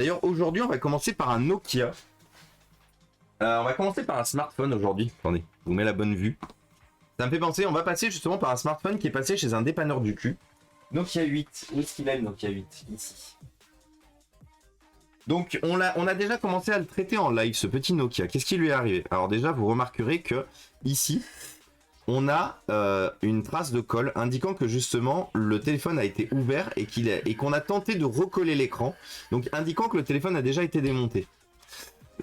D'ailleurs, aujourd'hui, on va commencer par un Nokia. On va commencer par un smartphone aujourd'hui. Attendez, je vous mets la bonne vue. Ça me fait penser, on va passer justement par un smartphone qui est passé chez un dépanneur du cul. Nokia 8. Où est-ce qu'il est le Nokia 8? Ici. Donc, on a déjà commencé à le traiter en live, ce petit Nokia. Qu'est-ce qui lui est arrivé? Alors déjà, vous remarquerez que ici, on a une trace de colle indiquant que justement le téléphone a été ouvert et qu'on a tenté de recoller l'écran, donc indiquant que le téléphone a déjà été démonté.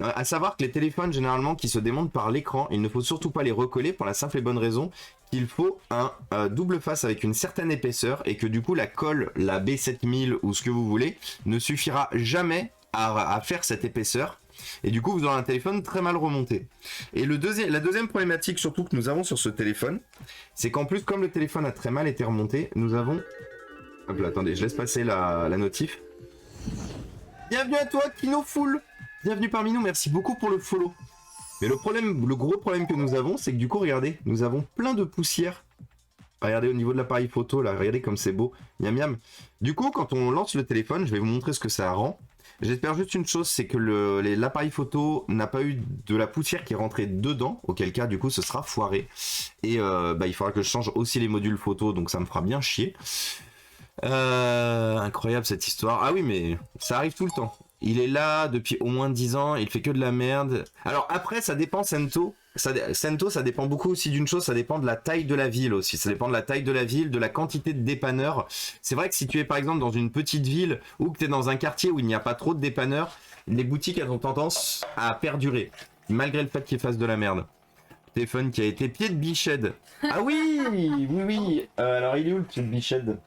À savoir que les téléphones généralement qui se démontent par l'écran, il ne faut surtout pas les recoller pour la simple et bonne raison qu'il faut un double face avec une certaine épaisseur et que du coup la colle, la B7000 ou ce que vous voulez, ne suffira jamais à faire cette épaisseur. Et du coup, vous aurez un téléphone très mal remonté. Et la deuxième problématique, surtout que nous avons sur ce téléphone, c'est qu'en plus, comme le téléphone a très mal été remonté, nous avons... Hop là, attendez, je laisse passer la notif. Bienvenue à toi, Kino Full. Bienvenue parmi nous, merci beaucoup pour le follow. Mais le gros problème que nous avons, c'est que du coup, regardez, nous avons plein de poussière. Regardez au niveau de l'appareil photo, là, regardez comme c'est beau. Miam miam. Du coup, quand on lance le téléphone, je vais vous montrer ce que ça rend. J'espère juste une chose, c'est que l'appareil photo n'a pas eu de la poussière qui est rentrée dedans, auquel cas du coup ce sera foiré. Et il faudra que je change aussi les modules photo, donc ça me fera bien chier. Incroyable cette histoire. Ah oui, mais ça arrive tout le temps. Il est là depuis au moins 10 ans, il fait que de la merde. Alors après, ça dépend, Sento. Sento, ça dépend beaucoup aussi d'une chose, ça dépend de la taille de la ville aussi. Ça dépend de la taille de la ville, de la quantité de dépanneurs. C'est vrai que si tu es par exemple dans une petite ville ou que tu es dans un quartier où il n'y a pas trop de dépanneurs, les boutiques elles ont tendance à perdurer, malgré le fait qu'ils fassent de la merde. Téléphone qui a été pied de Biched. Ah oui, oui. Alors il est où le pied de Biched?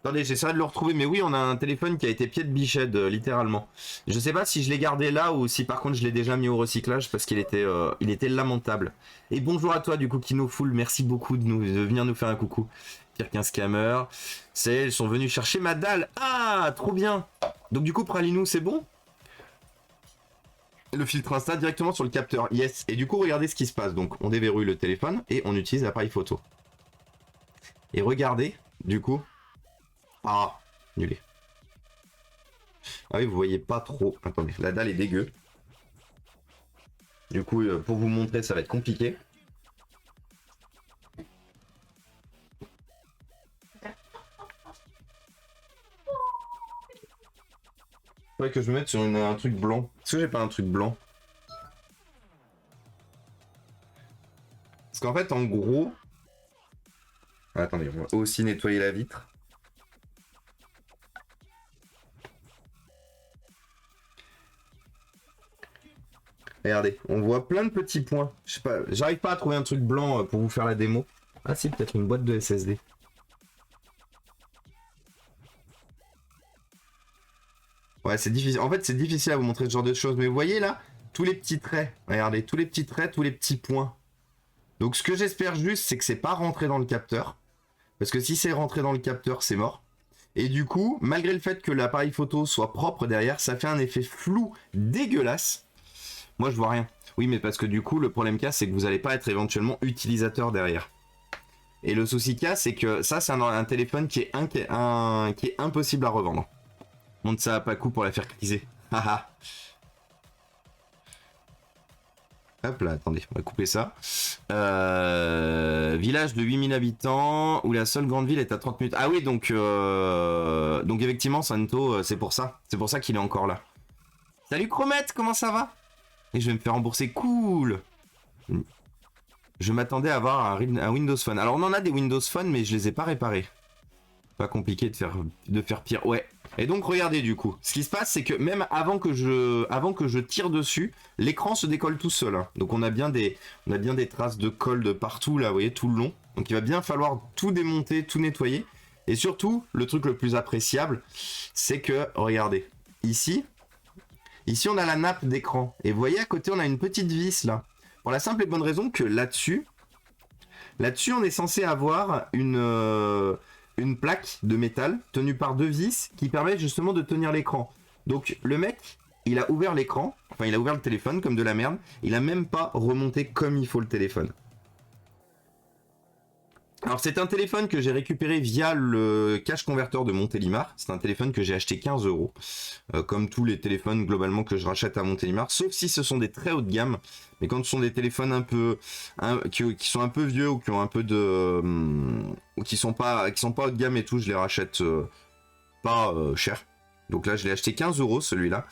Attendez, j'essaierai de le retrouver, mais oui, on a un téléphone qui a été pied de Biched, littéralement. Je sais pas si je l'ai gardé là ou si par contre je l'ai déjà mis au recyclage parce qu'il était lamentable. Et bonjour à toi, du coup, Kino Full, merci beaucoup de venir nous faire un coucou. Pire qu'un scammer. Ils sont venus chercher ma dalle. Ah, trop bien. Donc du coup, Pralinou, c'est bon? Le filtre Insta directement sur le capteur, yes. Et du coup, regardez ce qui se passe. Donc, on déverrouille le téléphone et on utilise l'appareil photo. Et regardez, du coup... Ah, nulé. Ah oui, vous voyez pas trop. Attendez, la dalle est dégueu. Du coup, pour vous montrer, ça va être compliqué. Faudrait que je me mette sur un truc blanc. Est-ce que j'ai pas un truc blanc? Parce qu'en fait, en gros... Attendez, on va aussi nettoyer la vitre. Regardez, on voit plein de petits points. Je sais pas, j'arrive pas à trouver un truc blanc pour vous faire la démo. Ah si, peut-être une boîte de SSD. Ouais, c'est difficile. En fait, c'est difficile à vous montrer ce genre de choses. Mais vous voyez là, tous les petits traits. Regardez, tous les petits traits, tous les petits points. Donc ce que j'espère juste, c'est que c'est pas rentré dans le capteur. Parce que si c'est rentré dans le capteur, c'est mort. Et du coup, malgré le fait que l'appareil photo soit propre derrière, ça fait un effet flou dégueulasse. Moi, je vois rien. Oui, mais parce que du coup, le problème qu'il y a, c'est que vous n'allez pas être éventuellement utilisateur derrière. Et le souci qu'il y a, c'est que ça, c'est un téléphone qui est impossible à revendre. Montre ça à Pacu pour la faire criser. Haha. Hop là, attendez, on va couper ça. Village de 8000 habitants, où la seule grande ville est à 30 minutes. Ah oui, donc effectivement, Santo, c'est pour ça. C'est pour ça qu'il est encore là. Salut Chromette, comment ça va? Et je vais me faire rembourser, cool. Je m'attendais à avoir un Windows Phone. Alors on en a des Windows Phone, mais je les ai pas réparés. Pas compliqué de faire pire. Ouais. Et donc regardez du coup. Ce qui se passe, c'est que même avant que je tire dessus, l'écran se décolle tout seul. Hein. Donc on a bien des traces de colle de partout là, vous voyez, tout le long. Donc il va bien falloir tout démonter, tout nettoyer. Et surtout, le truc le plus appréciable, c'est que, regardez, ici on a la nappe d'écran. Et vous voyez à côté, on a une petite vis là. Pour la simple et bonne raison que là-dessus, on est censé avoir une plaque de métal tenue par deux vis qui permet justement de tenir l'écran. Donc le mec, il a ouvert l'écran, enfin il a ouvert le téléphone comme de la merde, il a même pas remonté comme il faut le téléphone. Alors c'est un téléphone que j'ai récupéré via le cash converteur de Montélimar. C'est un téléphone que j'ai acheté 15 euros. Comme tous les téléphones globalement que je rachète à Montélimar. Sauf si ce sont des très haut de gamme. Mais quand ce sont des téléphones un peu qui sont un peu vieux ou qui ont un peu de ou qui sont pas haut de gamme et tout, je les rachète pas cher. Donc là je l'ai acheté 15 euros celui-là.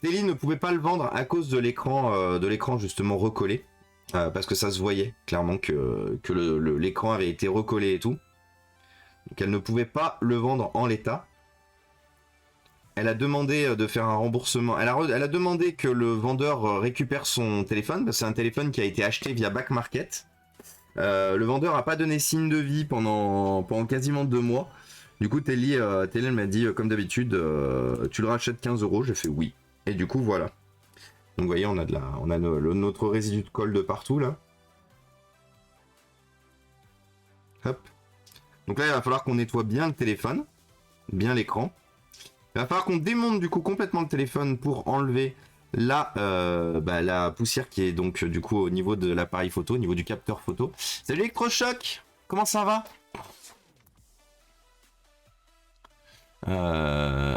Télé ne pouvait pas le vendre à cause de l'écran justement recollé. Parce que ça se voyait clairement que l'écran avait été recollé et tout. Donc elle ne pouvait pas le vendre en l'état. Elle a demandé de faire un remboursement. Elle a demandé que le vendeur récupère son téléphone, parce que c'est un téléphone qui a été acheté via Back Market. Le vendeur n'a pas donné signe de vie pendant quasiment 2 mois. Du coup, Telly m'a dit, comme d'habitude, tu le rachètes 15 euros. J'ai fait oui. Et du coup, voilà. Donc vous voyez, on a notre résidu de colle de partout là. Hop. Donc là, il va falloir qu'on nettoie bien le téléphone, bien l'écran. Il va falloir qu'on démonte du coup complètement le téléphone pour enlever la poussière qui est donc du coup au niveau de l'appareil photo, au niveau du capteur photo. Salut Electrochoc, comment ça va?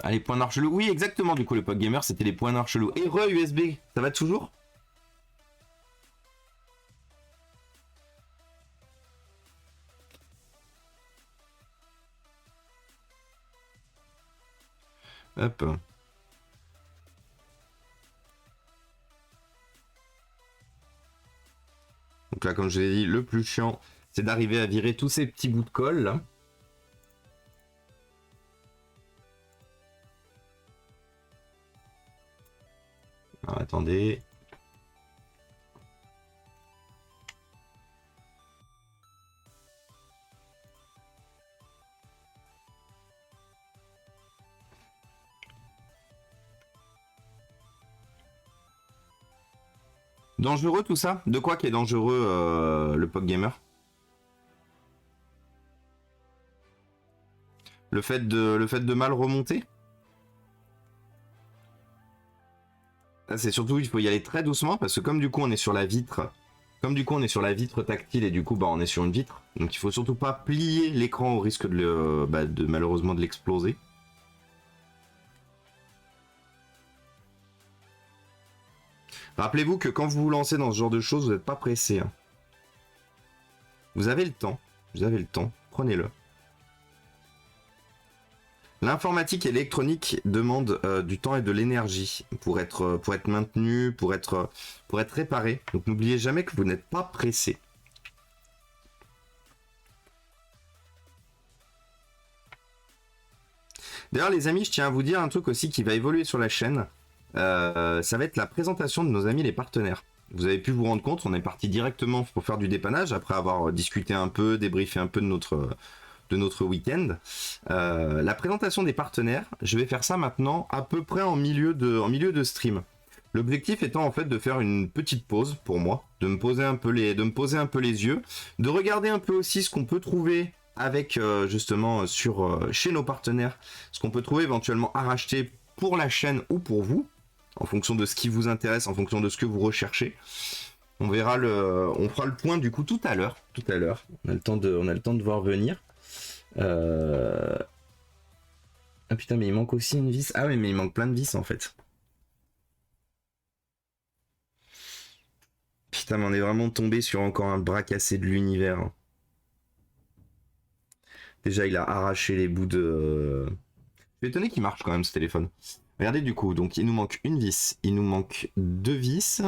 Allez, points noirs chelous. Oui, exactement, du coup, le Pog Gamer, c'était les points noirs chelous. Et re-USB, ça va toujours? Hop. Donc là, comme je l'ai dit, le plus chiant, c'est d'arriver à virer tous ces petits bouts de colle, là. Alors, attendez. Dangereux tout ça? De quoi qui est dangereux le Pog Gamer? Le fait de mal remonter? C'est surtout il faut y aller très doucement parce que comme du coup on est sur la vitre, tactile et du coup bah on est sur une vitre, donc il faut surtout pas plier l'écran au risque de malheureusement de l'exploser. Rappelez-vous que quand vous vous lancez dans ce genre de choses, vous n'êtes pas pressé. Hein. Vous avez le temps, prenez-le. L'informatique et l'électronique demandent du temps et de l'énergie pour être maintenu, pour être réparé. Donc n'oubliez jamais que vous n'êtes pas pressé. D'ailleurs les amis, je tiens à vous dire un truc aussi qui va évoluer sur la chaîne. Ça va être la présentation de nos amis les partenaires. Vous avez pu vous rendre compte, on est parti directement pour faire du dépannage après avoir discuté un peu, débriefé un peu de notre week-end. La présentation des partenaires, je vais faire ça maintenant à peu près en milieu de stream. L'objectif étant en fait de faire une petite pause pour moi, de me poser un peu les yeux, de regarder un peu aussi ce qu'on peut trouver avec justement chez nos partenaires, ce qu'on peut trouver éventuellement à racheter pour la chaîne ou pour vous, en fonction de ce qui vous intéresse, en fonction de ce que vous recherchez. On fera le point du coup tout à l'heure. On a le temps de voir venir. Ah putain, mais il manque aussi une vis. Ah oui, mais il manque plein de vis en fait. Putain, mais on est vraiment tombé sur encore un bras cassé de l'univers. Déjà, il a arraché les bouts de... Je suis étonné qu'il marche quand même ce téléphone. Regardez du coup, donc il nous manque une vis, il nous manque 2 vis,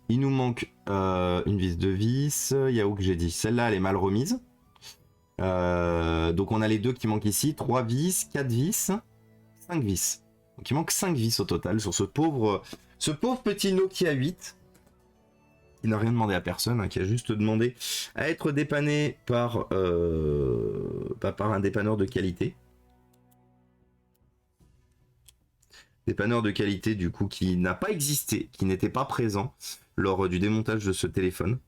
il nous manque une vis, 2 vis, il y a où que j'ai dit? Celle-là, elle est mal remise. Donc on a les 2 qui manquent ici, 3 vis, 4 vis, 5 vis. Donc il manque 5 vis au total sur ce pauvre petit Nokia 8. Il n'a rien demandé à personne, hein, qui a juste demandé à être dépanné par un dépanneur de qualité. Dépanneur de qualité du coup qui n'a pas existé, qui n'était pas présent lors du démontage de ce téléphone.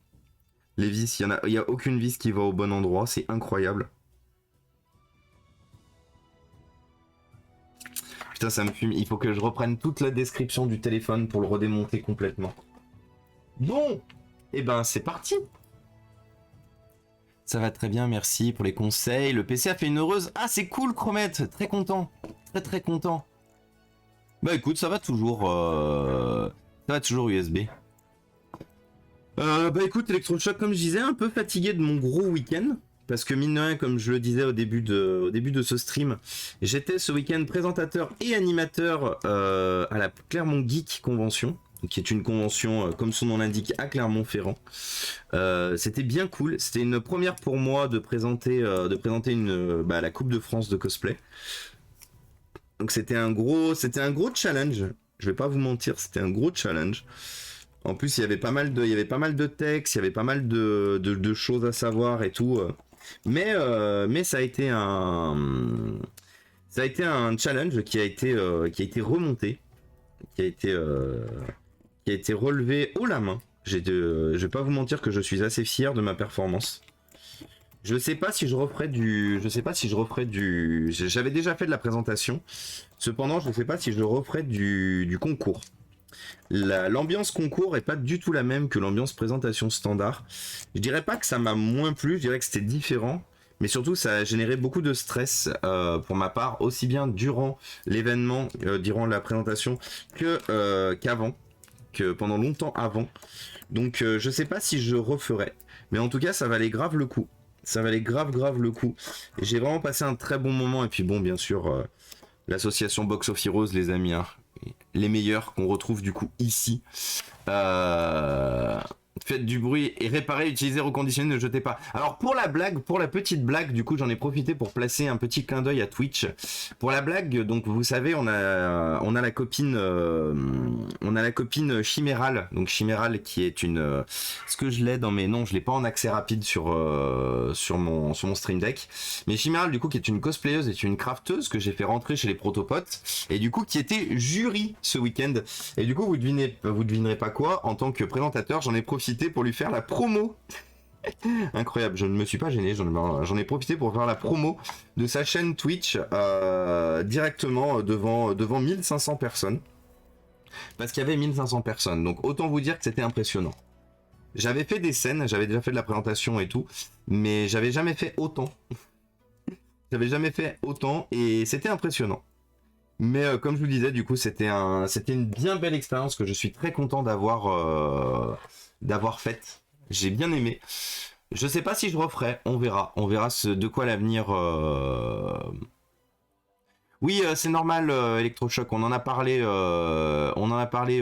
Les vis, il y a aucune vis qui va au bon endroit, c'est incroyable. Putain, ça me fume, il faut que je reprenne toute la description du téléphone pour le redémonter complètement. Bon, et ben c'est parti. Ça va très bien, merci pour les conseils. Le PC a fait une heureuse... Ah, c'est cool, Chromette. Très content. Très très content. Bah écoute, ça va toujours... Ça va toujours USB. Bah écoute, Electrochoc, comme je disais, un peu fatigué de mon gros week-end. Parce que mine de rien, comme je le disais au début de ce stream, j'étais ce week-end présentateur et animateur à la Clermont Geek Convention, qui est une convention, comme son nom l'indique, à Clermont-Ferrand. C'était bien cool. C'était une première pour moi de présenter la Coupe de France de cosplay. Donc c'était un gros challenge. Je vais pas vous mentir, c'était un gros challenge. En plus, il y avait pas mal de textes, il y avait pas mal de choses à savoir et tout. Mais ça a été un challenge qui a été remonté, qui a été relevé haut la main. Je vais pas vous mentir que je suis assez fier de ma performance. Je sais pas si je referai du. J'avais déjà fait de la présentation. Cependant, je ne sais pas si je referai du concours. L'ambiance concours est pas du tout la même que l'ambiance présentation standard. Je dirais pas que ça m'a moins plu, je dirais que c'était différent. Mais surtout, ça a généré beaucoup de stress pour ma part, aussi bien durant l'événement, durant la présentation, qu'avant, que pendant longtemps avant. Donc, je sais pas si je referai. Mais en tout cas, ça valait grave le coup. Ça valait grave le coup. Et j'ai vraiment passé un très bon moment. Et puis bon, bien sûr, l'association Box of Heroes, les amis, hein, les meilleurs qu'on retrouve du coup ici. Faites du bruit et réparez, utilisez, reconditionnez, ne jetez pas. Alors pour la petite blague, du coup j'en ai profité pour placer un petit clin d'œil à Twitch. Pour la blague, donc vous savez, on a la copine Chiméral, donc Chiméral qui est une, ce que je l'ai dans mes noms, je l'ai pas en accès rapide sur mon Stream Deck, mais Chiméral du coup qui est une cosplayeuse et une crafteuse que j'ai fait rentrer chez les protopotes et du coup qui était jury ce week-end. Et du coup vous devinerez pas quoi, en tant que présentateur, j'en ai profité pour lui faire la promo. Incroyable, je ne me suis pas gêné, j'en ai profité pour faire la promo de sa chaîne Twitch directement devant 1500 personnes. Parce qu'il y avait 1500 personnes, donc autant vous dire que c'était impressionnant. J'avais fait des scènes, j'avais déjà fait de la présentation et tout, mais j'avais jamais fait autant. Et c'était impressionnant. Mais comme je vous le disais, du coup, c'était une bien belle expérience que je suis très content d'avoir faite. J'ai bien aimé. Je sais pas si je referai, on verra de quoi l'avenir. Oui, c'est normal, Electrochoc. On en a parlé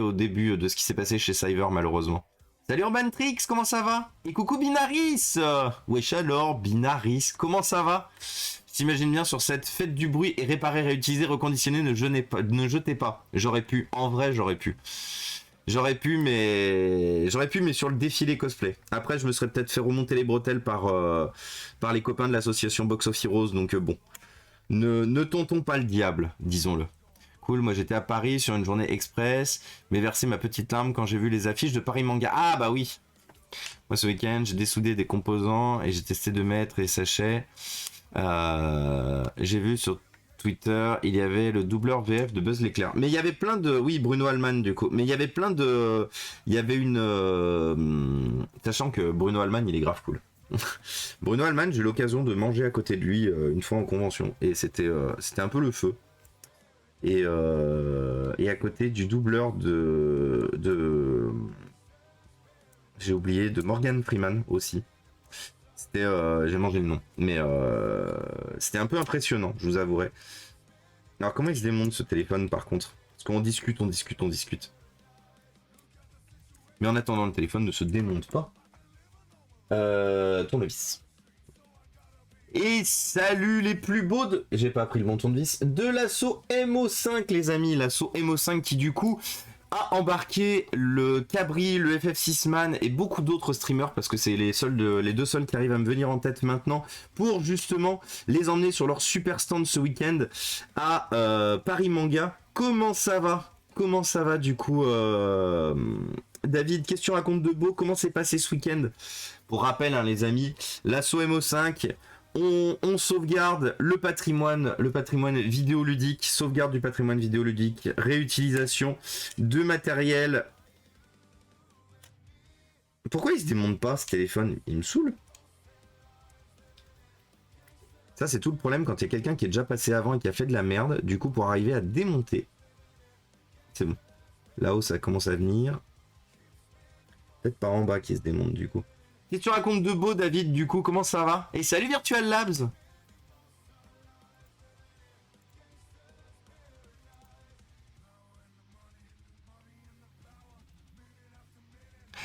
au début de ce qui s'est passé chez Cyber, malheureusement. Salut Urbantrix, comment ça va? Et coucou Binaris. Wesh alors, Binaris, comment ça va? T'imagines bien sur cette fête du bruit et réparer, réutiliser, reconditionner, ne jetez pas. J'aurais pu, en vrai j'aurais pu. J'aurais pu mais sur le défilé cosplay. Après je me serais peut-être fait remonter les bretelles par les copains de l'association Box of Heroes, donc bon. Ne tentons pas le diable, disons-le. Cool, moi j'étais à Paris sur une journée express, mais versé ma petite larme quand j'ai vu les affiches de Paris Manga. Ah bah oui. Moi ce week-end j'ai dessoudé des composants et j'ai testé de mettre les sachets. J'ai vu sur Twitter, il y avait le doubleur VF de Buzz l'éclair. Mais il y avait plein de... Oui, Bruno Alman du coup. Mais il y avait plein de... Il y avait une... Sachant que Bruno Alman, il est grave cool. Bruno Alman, j'ai eu l'occasion de manger à côté de lui une fois en convention. Et c'était un peu le feu. Et à côté du doubleur de... J'ai oublié, de Morgan Freeman aussi. C'était, j'ai mangé le nom, mais c'était un peu impressionnant, je vous avouerai. Alors comment il se démonte ce téléphone par contre? Parce qu'on discute. Mais en attendant, le téléphone ne se démonte pas. Tournevis. Et salut les plus beaux de... J'ai pas pris le bon tournevis. De l'assaut MO5 les amis, l'assaut MO5 qui du coup... a embarqué le Cabri, le FF6man et beaucoup d'autres streamers parce que c'est les deux seuls qui arrivent à me venir en tête maintenant pour justement les emmener sur leur super stand ce week-end à Paris Manga. Comment ça va du coup David, qu'est-ce que tu racontes de beau? Comment s'est passé ce week-end? Pour rappel hein, les amis, l'assaut MO5, on sauvegarde le patrimoine vidéoludique, sauvegarde du patrimoine vidéoludique, réutilisation de matériel. Pourquoi il se démonte pas ce téléphone? Il me saoule. Ça, c'est tout le problème quand il y a quelqu'un qui est déjà passé avant et qui a fait de la merde. Du coup, pour arriver à démonter. C'est bon. Là-haut, ça commence à venir. Peut-être par en bas qui se démonte, du coup. Qu'est-ce que tu racontes de beau, David, du coup? Comment ça va? Et salut Virtual Labs!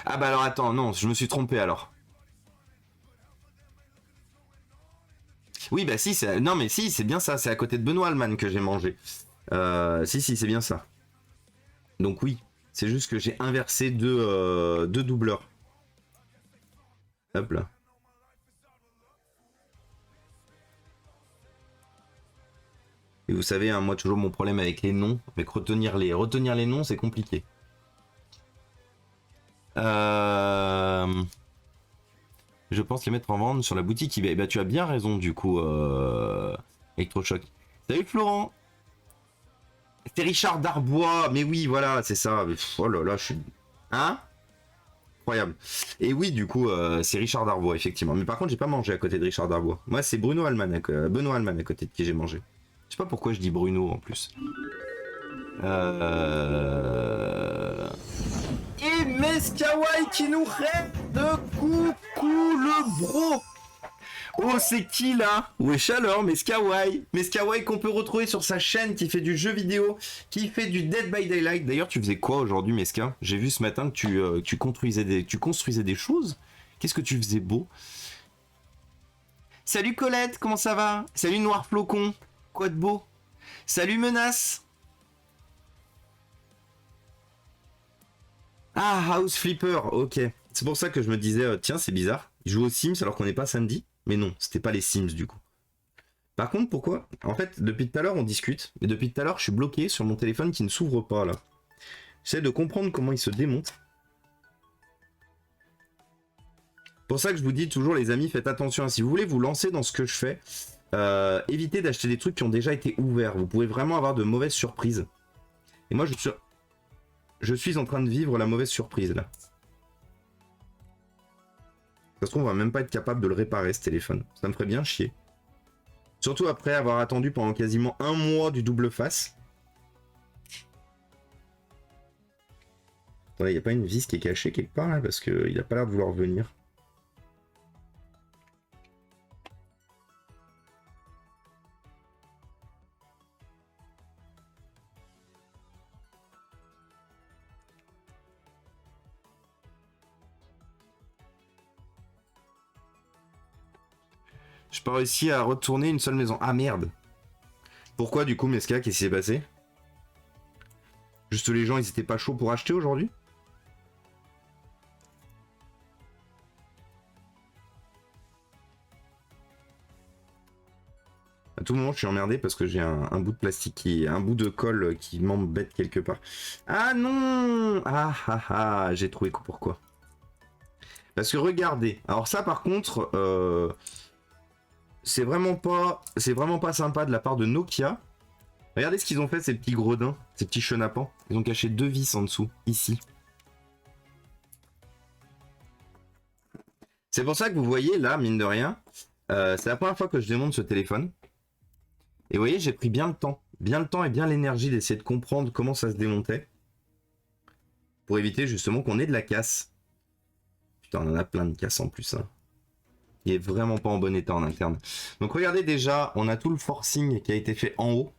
Ah bah alors attends, non, je me suis trompé alors. Oui, bah si, non mais si, c'est bien ça, c'est à côté de Benoît Alman que j'ai mangé. Si, c'est bien ça. Donc oui, c'est juste que j'ai inversé deux doubleurs. Hop là. Et vous savez, hein, moi toujours mon problème avec les noms, avec retenir les noms, c'est compliqué. Je pense les mettre en vente sur la boutique eBay. Bah tu as bien raison du coup, Electrochoc. Salut Florent. C'est Richard Darbois, mais oui, voilà, c'est ça. Oh là là, je suis... Hein? Incroyable. Et oui, du coup, c'est Richard Darbois, effectivement. Mais par contre, j'ai pas mangé à côté de Richard Darbois. Moi, c'est Benoît Alman à côté de qui j'ai mangé. Je sais pas pourquoi je dis Bruno en plus. Et Meskawai qui nous rêve de coucou le bro. Oh, c'est qui là? Wesh alors, Meskawai. Meskawai qu'on peut retrouver sur sa chaîne qui fait du jeu vidéo, qui fait du Dead by Daylight. D'ailleurs, tu faisais quoi aujourd'hui, Meska? J'ai vu ce matin que tu construisais des choses. Qu'est-ce que tu faisais beau? Salut Colette, comment ça va? Salut Noir Flocon, quoi de beau? Salut Menace. Ah, House Flipper, ok. C'est pour ça que je me disais, tiens, c'est bizarre. Il joue aux Sims alors qu'on n'est pas samedi. Mais non, c'était pas les Sims du coup. Par contre, pourquoi? En fait, depuis tout à l'heure, on discute. Mais depuis tout à l'heure, je suis bloqué sur mon téléphone qui ne s'ouvre pas là. J'essaie de comprendre comment il se démonte. Pour ça que je vous dis toujours, les amis, faites attention. Si vous voulez vous lancer dans ce que je fais, évitez d'acheter des trucs qui ont déjà été ouverts. Vous pouvez vraiment avoir de mauvaises surprises. Et moi, je suis en train de vivre la mauvaise surprise là. Ça se trouve, on va même pas être capable de le réparer ce téléphone. Ça me ferait bien chier. Surtout après avoir attendu pendant quasiment un mois du double face. Attendez, il n'y a pas une vis qui est cachée quelque part là parce qu'il a pas l'air de vouloir venir. J'ai pas réussi à retourner une seule maison. Ah merde. Pourquoi du coup, Meska, qu'est-ce qui s'est passé? Juste les gens, ils étaient pas chauds pour acheter aujourd'hui? À tout moment, je suis emmerdé parce que j'ai un bout de plastique un bout de colle qui m'embête quelque part. Ah non! Ah ah ah, j'ai trouvé pourquoi. Parce que regardez, alors ça par contre, c'est vraiment pas sympa de la part de Nokia. Regardez ce qu'ils ont fait, ces petits gredins, ces petits chenapans. Ils ont caché 2 vis en dessous, ici. C'est pour ça que vous voyez là, mine de rien, c'est la première fois que je démonte ce téléphone. Et vous voyez, j'ai pris bien le temps et bien l'énergie d'essayer de comprendre comment ça se démontait. Pour éviter justement qu'on ait de la casse. Putain, on en a plein de casse en plus. Hein. Il est vraiment pas en bon état en interne. Donc regardez déjà, on a tout le forcing qui a été fait en haut.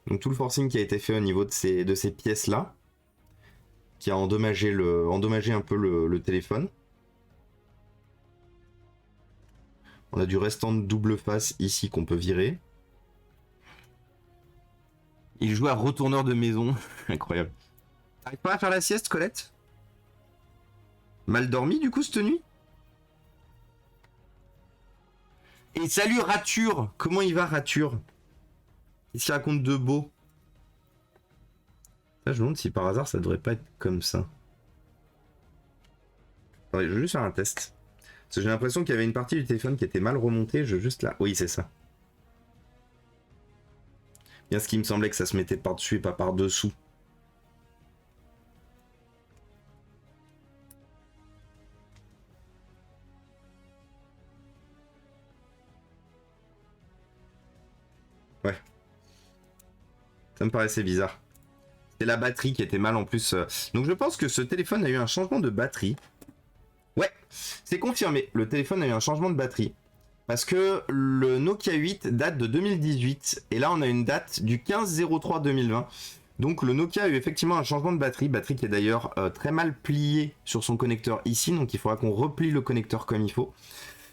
Donc tout le forcing qui a été fait au niveau de ces pièces-là. Qui a endommagé un peu le téléphone. On a du restant de double face ici qu'on peut virer. Il joue à retourneur de maison. Incroyable. T'arrives pas à faire la sieste, Colette? Mal dormi du coup cette nuit? Et salut Rature. Comment il va Rature? Qu'est-ce qu'il raconte de beau? Là je me demande si par hasard ça devrait pas être comme ça. Attendez, je vais juste faire un test. Parce que j'ai l'impression qu'il y avait une partie du téléphone qui était mal remontée. Je juste là. Oui, c'est ça. Bien ce qui me semblait que ça se mettait par-dessus et pas par-dessous. Ça me paraissait bizarre. C'est la batterie qui était mal en plus. Donc je pense que ce téléphone a eu un changement de batterie. Ouais, c'est confirmé. Le téléphone a eu un changement de batterie. Parce que le Nokia 8 date de 2018. Et là, on a une date du 15/03/2020. Donc le Nokia a eu effectivement un changement de batterie. Batterie qui est d'ailleurs très mal pliée sur son connecteur ici. Donc il faudra qu'on replie le connecteur comme il faut.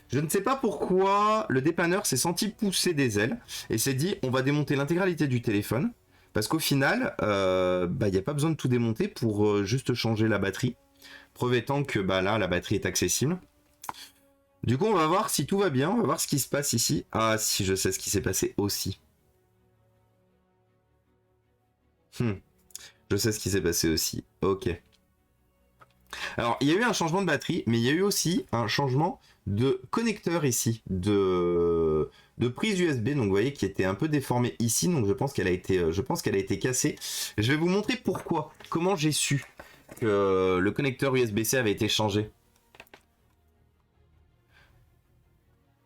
Je ne sais pas pourquoi le dépanneur s'est senti pousser des ailes. Et s'est dit, on va démonter l'intégralité du téléphone. Parce qu'au final, il n'y a pas besoin de tout démonter pour juste changer la batterie. Preuve étant que là, la batterie est accessible. Du coup, on va voir si tout va bien. On va voir ce qui se passe ici. Ah, si, je sais ce qui s'est passé aussi. Je sais ce qui s'est passé aussi. Ok. Alors, il y a eu un changement de batterie, mais il y a eu aussi un changement de connecteur ici, de prise USB, donc vous voyez qui était un peu déformée ici, donc je pense qu'elle a été cassée. Je vais vous montrer pourquoi, comment j'ai su que le connecteur USB-C avait été changé.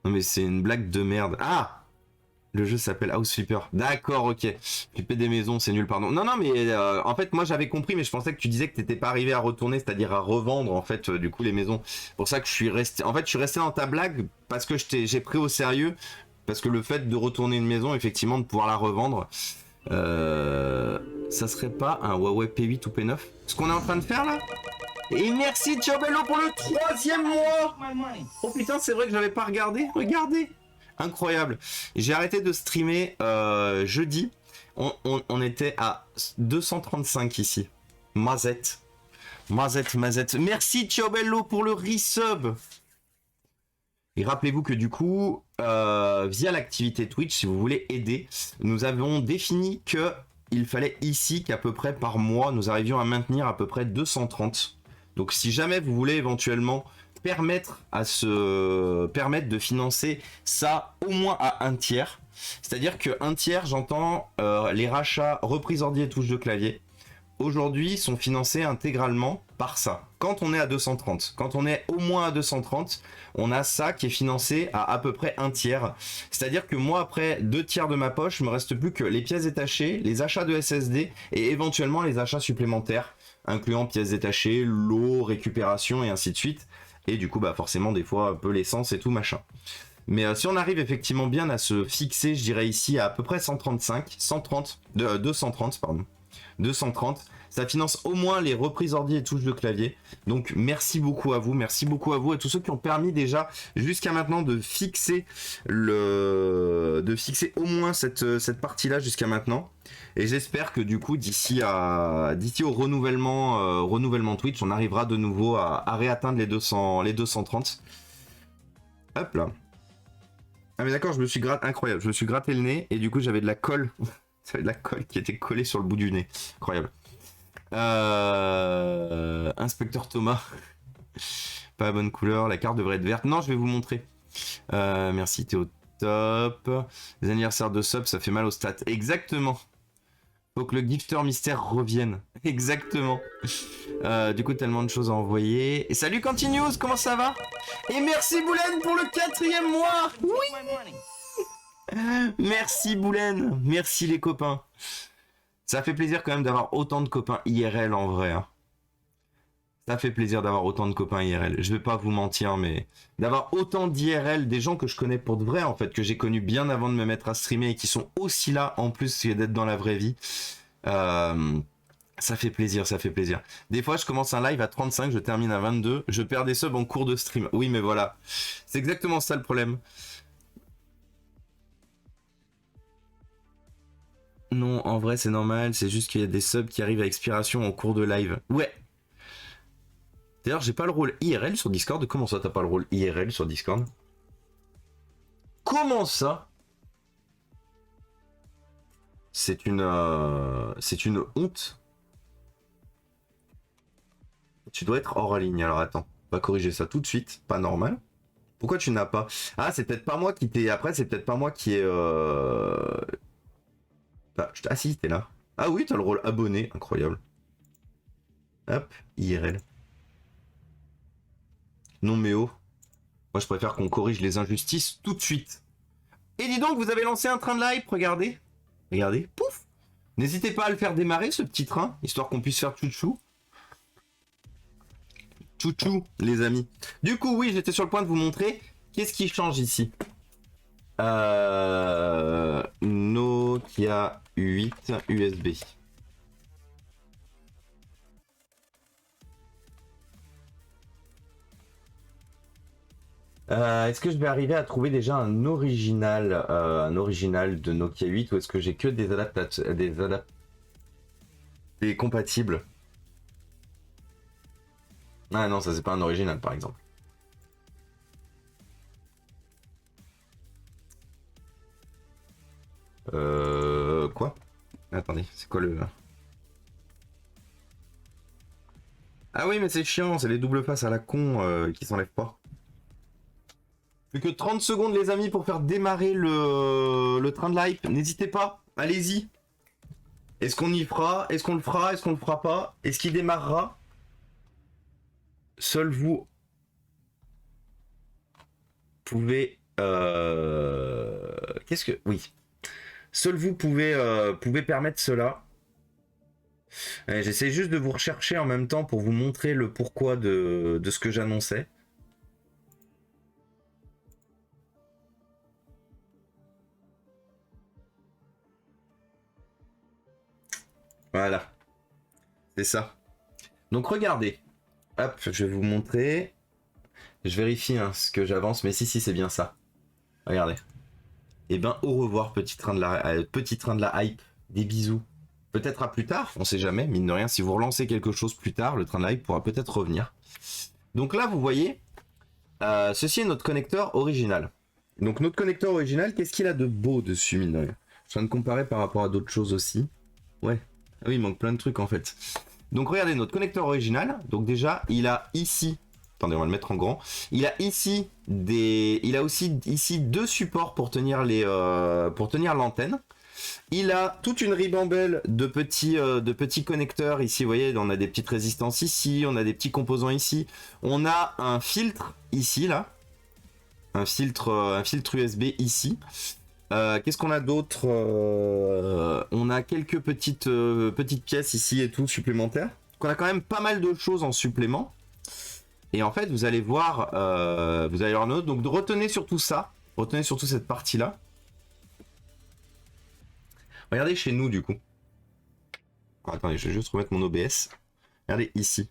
Non mais c'est une blague de merde. Ah, le jeu s'appelle House Flipper. D'accord, ok. Flipper des maisons, c'est nul, pardon. Non, mais en fait, moi j'avais compris, mais je pensais que tu disais que t'étais pas arrivé à retourner, c'est-à-dire à revendre, en fait, du coup, les maisons. C'est pour ça que je suis resté... En fait, je suis resté dans ta blague parce que j'ai pris au sérieux, parce que le fait de retourner une maison, effectivement, de pouvoir la revendre, ça serait pas un Huawei P8 ou P9? Ce qu'on est en train de faire, là? Et merci Ciobello pour le 3e mois. Oh putain, c'est vrai que j'avais pas regardé. Regardez. Incroyable. J'ai arrêté de streamer jeudi. On était à 235 ici. Mazette. Merci Ciobello pour le resub. Et rappelez-vous que du coup, via l'activité Twitch, si vous voulez aider, nous avons défini que il fallait ici qu'à peu près par mois, nous arrivions à maintenir à peu près 230. Donc si jamais vous voulez éventuellement permettre de financer ça au moins à un tiers, c'est-à-dire que un tiers, j'entends les rachats, reprises ordi et touches de clavier, aujourd'hui sont financés intégralement par ça. Quand on est à 230, quand on est au moins à 230, on a ça qui est financé à peu près un tiers. C'est-à-dire que moi, après 2 tiers de ma poche, il me reste plus que les pièces détachées, les achats de SSD et éventuellement les achats supplémentaires, incluant pièces détachées, l'eau, récupération et ainsi de suite. Et du coup, forcément, des fois, un peu l'essence et tout machin. Mais si on arrive effectivement bien à se fixer, je dirais ici à peu près 230, pardon. 230, ça finance au moins les reprises ordi et touches de clavier. Donc merci beaucoup à vous à tous ceux qui ont permis déjà jusqu'à maintenant de fixer au moins cette partie-là jusqu'à maintenant. Et j'espère que du coup d'ici au renouvellement Twitch, on arrivera de nouveau à réatteindre les 230. Hop là. Ah mais d'accord, incroyable, je me suis gratté le nez et du coup j'avais de la colle. J'avais de la colle qui était collée sur le bout du nez. Incroyable. Inspecteur Thomas. Pas la bonne couleur, la carte devrait être verte. Non, je vais vous montrer. Merci, t'es au top. Les anniversaires de sub, ça fait mal aux stats. Exactement. Faut que le gifter mystère revienne. Exactement. Du coup, tellement de choses à envoyer. Et salut Continuous, comment ça va? Et merci Boulen pour le 4e mois. Oui. Merci Boulen, merci les copains. Ça fait plaisir quand même d'avoir autant de copains IRL en vrai. Hein. Ça fait plaisir d'avoir autant de copains IRL. Je vais pas vous mentir, mais d'avoir autant d'IRL, des gens que je connais pour de vrai en fait, que j'ai connus bien avant de me mettre à streamer et qui sont aussi là en plus d'être dans la vraie vie. Ça fait plaisir. Des fois, je commence un live à 35, je termine à 22, je perds des subs en cours de stream. Oui, mais voilà. C'est exactement ça le problème. Non, en vrai, c'est normal, c'est juste qu'il y a des subs qui arrivent à expiration en cours de live. Ouais. D'ailleurs, j'ai pas le rôle IRL sur Discord. Comment ça, t'as pas le rôle IRL sur Discord? Comment ça? C'est une honte. Tu dois être hors ligne. Alors attends, on va corriger ça tout de suite. Pas normal. Pourquoi tu n'as pas? Ah, c'est peut-être pas moi qui t'ai. Après, c'est peut-être pas moi qui ai. Ah si, t'es là. Ah oui, t'as le rôle abonné. Incroyable. Hop, IRL. Non mais oh. Moi, je préfère qu'on corrige les injustices tout de suite. Et dis donc, vous avez lancé un train de live. Regardez. Regardez. Pouf. N'hésitez pas à le faire démarrer, ce petit train, histoire qu'on puisse faire chouchou. Chouchou, les amis. Du coup, oui, j'étais sur le point de vous montrer qu'est-ce qui change ici. Nokia 8 USB. Est-ce que je vais arriver à trouver déjà un original de Nokia 8 ou est-ce que j'ai que des adaptateurs, des compatibles? Ah non, ça c'est pas un original par exemple. Quoi? Attendez, c'est quoi le... Ah oui, mais c'est chiant, c'est les doubles faces à la con qui s'enlèvent pas. Plus que 30 secondes les amis pour faire démarrer le train de l'hype. N'hésitez pas, allez-y. Est-ce qu'on y fera? Est-ce qu'on le fera? Est-ce qu'on le fera pas? Est-ce qu'il démarrera? Seul vous pouvez... Qu'est-ce que... Oui. Seul vous pouvez permettre cela. J'essaie juste de vous rechercher en même temps pour vous montrer le pourquoi de ce que j'annonçais. Voilà. C'est ça. Donc regardez. Hop, je vais vous montrer. Je vérifie ce que j'avance, mais si, c'est bien ça. Regardez. Et ben, au revoir, petit train de la hype. Des bisous. Peut-être à plus tard, on sait jamais, mine de rien. Si vous relancez quelque chose plus tard, le train de la hype pourra peut-être revenir. Donc là, vous voyez, ceci est notre connecteur original. Donc notre connecteur original, qu'est-ce qu'il a de beau dessus, mine de rien? Je viens de comparer par rapport à d'autres choses aussi. Ouais. Ah oui, il manque plein de trucs en fait. Donc regardez notre connecteur original. Donc déjà, il a ici... Attendez, on va le mettre en grand. Il a ici il a aussi ici deux supports pour tenir l'antenne. Il a toute une ribambelle de petits connecteurs ici. Vous voyez, on a des petites résistances ici, on a des petits composants ici. On a un filtre ici, là. Un filtre USB ici. Qu'est-ce qu'on a d'autre? On a quelques petites pièces ici et tout supplémentaires. Donc on a quand même pas mal de choses en supplément. Et en fait, vous allez voir notre. Donc retenez surtout ça. Retenez surtout cette partie-là. Regardez chez nous du coup. Attendez, je vais juste remettre mon OBS. Regardez ici.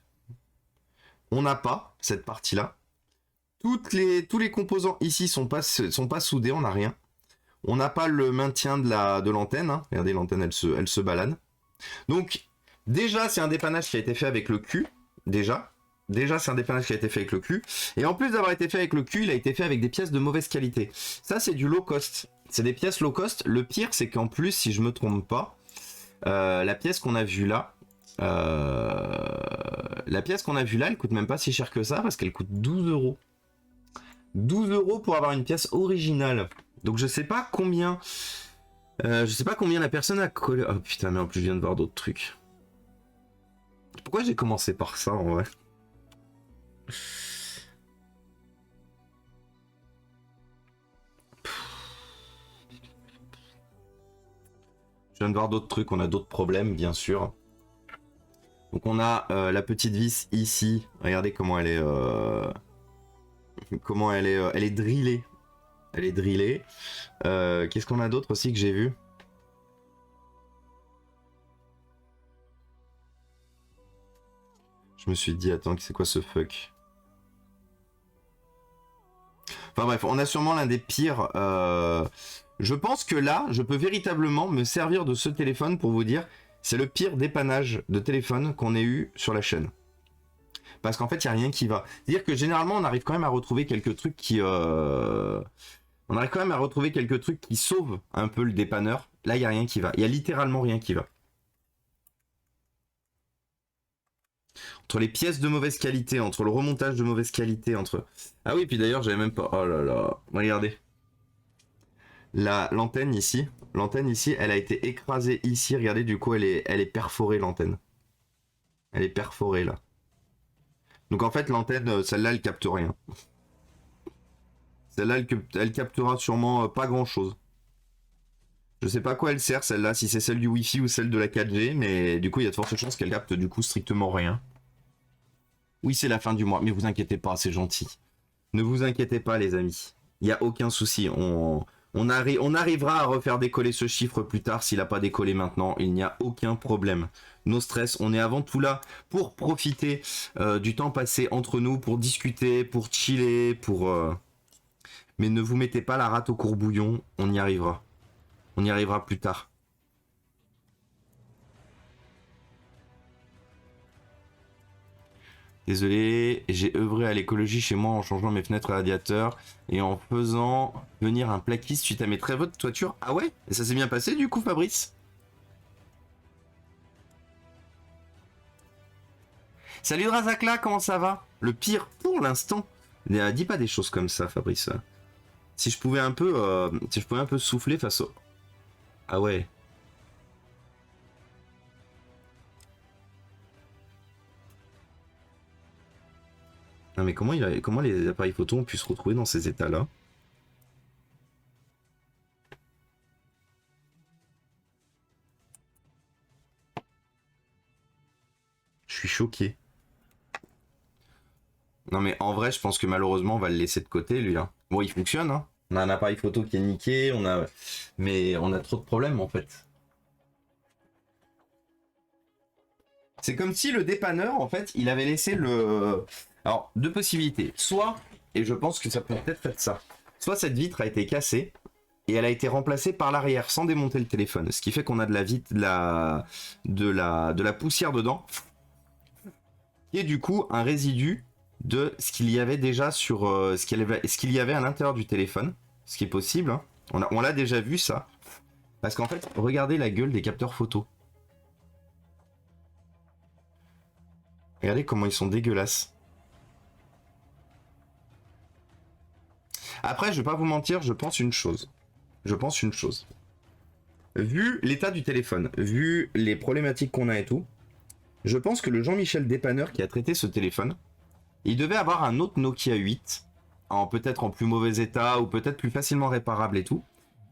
On n'a pas cette partie-là. Tous les composants ici sont pas soudés, on n'a rien. On n'a pas le maintien de l'antenne. Hein. Regardez, l'antenne, elle se balade. Donc, déjà, c'est un dépannage qui a été fait avec le cul. Déjà, c'est un dépannage qui a été fait avec le cul. Et en plus d'avoir été fait avec le cul, il a été fait avec des pièces de mauvaise qualité. Ça, c'est du low cost. C'est des pièces low cost. Le pire, c'est qu'en plus, si je me trompe pas, la pièce qu'on a vue là, elle coûte même pas si cher que ça parce qu'elle coûte 12 euros. 12 euros pour avoir une pièce originale. Donc je sais pas combien la personne a collé. Oh putain, mais en plus je viens de voir d'autres trucs. Pourquoi j'ai commencé par ça en vrai? Je viens de voir d'autres trucs, on a d'autres problèmes bien sûr. Donc on a la petite vis ici. Regardez comment elle est elle est drillée. Elle est drillée. Qu'est-ce qu'on a d'autre aussi que j'ai vu? Je me suis dit, attends, c'est quoi ce fuck? Enfin bref, on a sûrement l'un des pires. Je pense que là, je peux véritablement me servir de ce téléphone pour vous dire, c'est le pire dépannage de téléphone qu'on ait eu sur la chaîne. Parce qu'en fait, il n'y a rien qui va. C'est-à-dire que généralement, on arrive quand même à retrouver quelques trucs qui... On arrive quand même à retrouver quelques trucs qui sauvent un peu le dépanneur. Là, il n'y a rien qui va. Il y a littéralement rien qui va. Entre les pièces de mauvaise qualité, entre le remontage de mauvaise qualité, entre... Ah oui, puis d'ailleurs, j'avais même pas... Oh là là, regardez. L'antenne ici, elle a été écrasée ici. Regardez, du coup, elle est perforée, l'antenne. Elle est perforée, là. Donc en fait, l'antenne, celle-là, elle capte rien. Celle-là, elle captera sûrement pas grand-chose. Je sais pas à quoi elle sert celle-là, si c'est celle du Wi-Fi ou celle de la 4G, mais du coup il y a de fortes chances qu'elle capte du coup strictement rien. Oui, c'est la fin du mois, mais vous inquiétez pas, c'est gentil. Ne vous inquiétez pas les amis, il n'y a aucun souci, on arrivera à refaire décoller ce chiffre plus tard s'il n'a pas décollé maintenant, il n'y a aucun problème. No stress, on est avant tout là pour profiter du temps passé entre nous, pour discuter, pour chiller, Mais ne vous mettez pas la rate au courbouillon, on y arrivera. On y arrivera plus tard. Désolé, j'ai œuvré à l'écologie chez moi en changeant mes fenêtres radiateurs et en faisant venir un plaquiste suite à mes travaux de toiture. Ah ouais? Et ça s'est bien passé du coup, Fabrice? Salut Razakla, comment ça va? Le pire pour l'instant. Dis pas des choses comme ça, Fabrice. Si je pouvais un peu, si je pouvais un peu souffler face au... Ah ouais. Non mais comment les appareils photo ont pu se retrouver dans ces états-là? Je suis choqué. Non mais en vrai, je pense que malheureusement, on va le laisser de côté, lui. Hein. Bon, il fonctionne, hein. On a un appareil photo qui est niqué, mais on a trop de problèmes en fait. C'est comme si le dépanneur, en fait, il avait laissé le... Alors, deux possibilités. Soit, et je pense que ça peut peut-être être ça, soit cette vitre a été cassée, et elle a été remplacée par l'arrière sans démonter le téléphone. Ce qui fait qu'on a de la vitre, de la poussière dedans, qui est du coup un résidu de ce qu'il y avait déjà sur ce qu'il y avait à l'intérieur du téléphone, ce qui est possible. Hein. On l'a déjà vu ça, parce qu'en fait, regardez la gueule des capteurs photo. Regardez comment ils sont dégueulasses. Après, je vais pas vous mentir, je pense une chose. Vu l'état du téléphone, vu les problématiques qu'on a et tout, je pense que le Jean-Michel dépanneur qui a traité ce téléphone, il devait avoir un autre Nokia 8, peut-être en plus mauvais état ou peut-être plus facilement réparable et tout.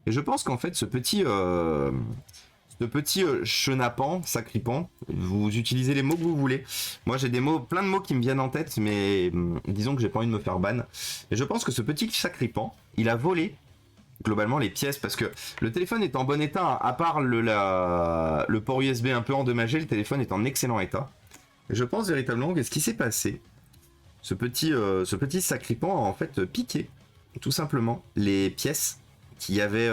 Et je pense qu'en fait, ce petit chenapan, sacripant, vous utilisez les mots que vous voulez. Moi, j'ai plein de mots qui me viennent en tête, mais disons que j'ai pas envie de me faire ban. Et je pense que ce petit sacripant, il a volé globalement les pièces parce que le téléphone est en bon état, hein. À part le port USB un peu endommagé, le téléphone est en excellent état. Et je pense véritablement que ce qui s'est passé, ce petit sacripant a en fait piqué tout simplement les pièces qui étaient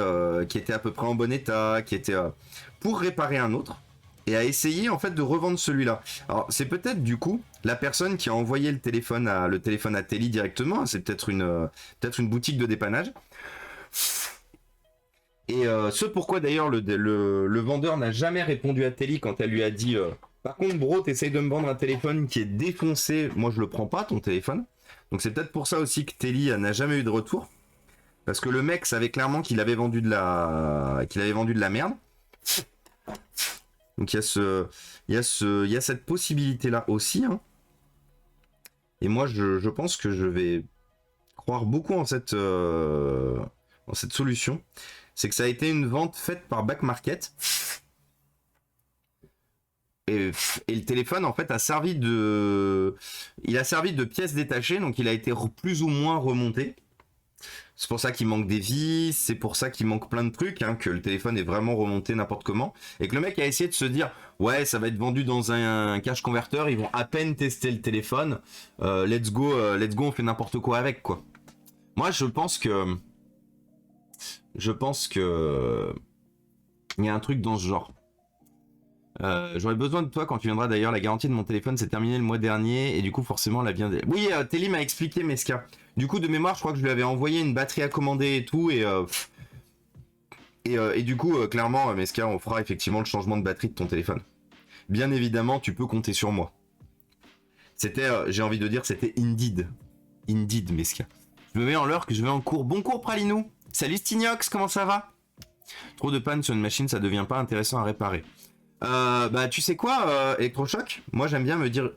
à peu près en bon état, qui étaient pour réparer un autre et a essayé en fait de revendre celui-là. Alors c'est peut-être du coup la personne qui a envoyé le téléphone à Telly directement, c'est peut-être une boutique de dépannage. Et ce pourquoi d'ailleurs le vendeur n'a jamais répondu à Telly quand elle lui a dit par contre bro t'essayes de me vendre un téléphone qui est défoncé, moi je le prends pas ton téléphone. Donc c'est peut-être pour ça aussi que Telly n'a jamais eu de retour. Parce que le mec savait clairement qu'il avait vendu de la merde. Donc il y a cette possibilité là aussi. Hein. Et moi je pense que je vais croire beaucoup en cette solution. C'est que ça a été une vente faite par Back Market. Et le téléphone en fait il a servi de pièce détachée, donc il a été plus ou moins remonté. C'est pour ça qu'il manque des vis, c'est pour ça qu'il manque plein de trucs, hein, que le téléphone est vraiment remonté n'importe comment, et que le mec a essayé de se dire ouais ça va être vendu dans un cache converteur, ils vont à peine tester le téléphone, let's go, on fait n'importe quoi avec quoi. Moi je pense que il y a un truc dans ce genre. J'aurais besoin de toi quand tu viendras d'ailleurs. La garantie de mon téléphone s'est terminée le mois dernier et du coup forcément la bien. Oui, Telly m'a expliqué Meska. Du coup de mémoire, je crois que je lui avais envoyé une batterie à commander et tout et du coup clairement Meska, on fera effectivement le changement de batterie de ton téléphone. Bien évidemment, tu peux compter sur moi. C'était, j'ai envie de dire, c'était Indeed Meska. Je me mets en l'heure que je vais en cours. Bon cours Pralinou. Salut Stignox, comment ça va? Trop de panne sur une machine, ça devient pas intéressant à réparer. Bah tu sais quoi, Electrochoc, moi j'aime bien me dire...